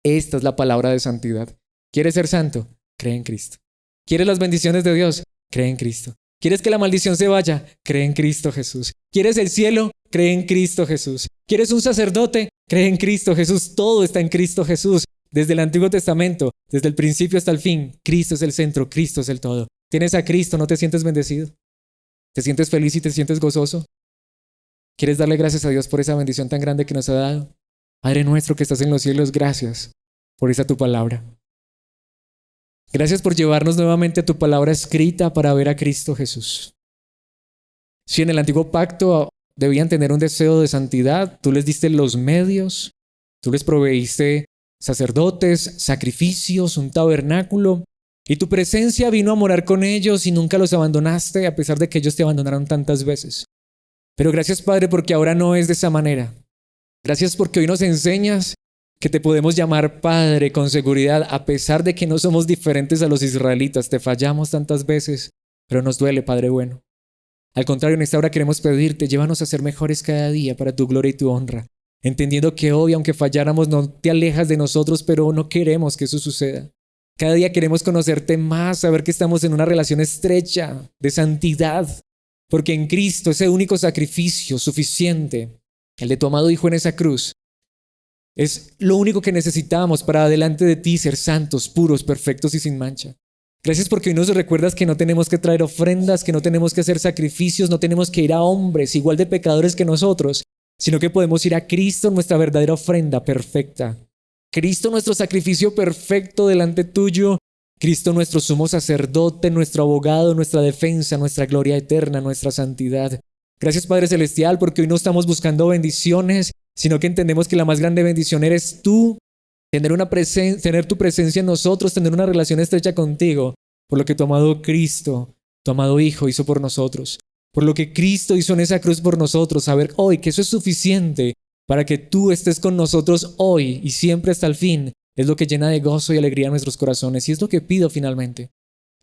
Esta es la palabra de santidad. ¿Quieres ser santo? Cree en Cristo. ¿Quieres las bendiciones de Dios? Cree en Cristo. ¿Quieres que la maldición se vaya? Cree en Cristo Jesús. ¿Quieres el cielo? Cree en Cristo Jesús. ¿Quieres un sacerdote? Cree en Cristo Jesús. Todo está en Cristo Jesús. Desde el Antiguo Testamento, desde el principio hasta el fin, Cristo es el centro, Cristo es el todo. ¿Tienes a Cristo? ¿No te sientes bendecido? ¿Te sientes feliz y te sientes gozoso? ¿Quieres darle gracias a Dios por esa bendición tan grande que nos ha dado? Padre nuestro que estás en los cielos, gracias por esa tu palabra. Gracias por llevarnos nuevamente a tu palabra escrita para ver a Cristo Jesús. Si en el antiguo pacto debían tener un deseo de santidad, tú les diste los medios, tú les proveíste sacerdotes, sacrificios, un tabernáculo, Y tu presencia vino a morar con ellos y nunca los abandonaste a pesar de que ellos te abandonaron tantas veces. Pero gracias, Padre, porque ahora no es de esa manera. Gracias porque hoy nos enseñas que te podemos llamar Padre con seguridad a pesar de que no somos diferentes a los israelitas. Te fallamos tantas veces, pero nos duele, Padre bueno. Al contrario, en esta hora queremos pedirte, llévanos a ser mejores cada día para tu gloria y tu honra, entendiendo que hoy, aunque falláramos, no te alejas de nosotros, pero no queremos que eso suceda. Cada día queremos conocerte más, saber que estamos en una relación estrecha de santidad, porque en Cristo, ese único sacrificio suficiente, el de tu amado Hijo en esa cruz, es lo único que necesitamos para delante de ti ser santos, puros, perfectos y sin mancha. Gracias porque hoy nos recuerdas que no tenemos que traer ofrendas, que no tenemos que hacer sacrificios, no tenemos que ir a hombres igual de pecadores que nosotros, sino que podemos ir a Cristo, nuestra verdadera ofrenda perfecta. Cristo, nuestro sacrificio perfecto delante tuyo. Cristo, nuestro sumo sacerdote, nuestro abogado, nuestra defensa, nuestra gloria eterna, nuestra santidad. Gracias, Padre Celestial, porque hoy no estamos buscando bendiciones, sino que entendemos que la más grande bendición eres tú. Tener tu presencia en nosotros, tener una relación estrecha contigo, por lo que tu amado Cristo, tu amado Hijo hizo por nosotros, por lo que Cristo hizo en esa cruz por nosotros, saber hoy que eso es suficiente para que tú estés con nosotros hoy y siempre hasta el fin, es lo que llena de gozo y alegría nuestros corazones y es lo que pido finalmente.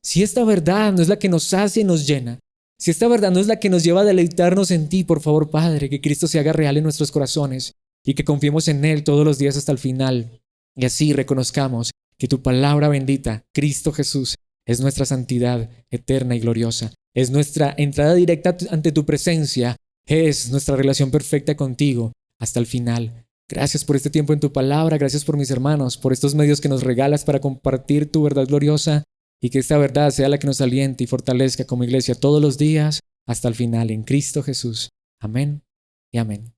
Si esta verdad no es la que nos hace y nos llena, si esta verdad no es la que nos lleva a deleitarnos en ti, por favor, Padre, que Cristo se haga real en nuestros corazones y que confiemos en Él todos los días hasta el final. Y así reconozcamos que tu palabra bendita, Cristo Jesús, es nuestra santidad eterna y gloriosa. Es nuestra entrada directa ante tu presencia. Es nuestra relación perfecta contigo hasta el final. Gracias por este tiempo en tu palabra. Gracias por mis hermanos, por estos medios que nos regalas para compartir tu verdad gloriosa y que esta verdad sea la que nos aliente y fortalezca como iglesia todos los días hasta el final en Cristo Jesús. Amén y amén.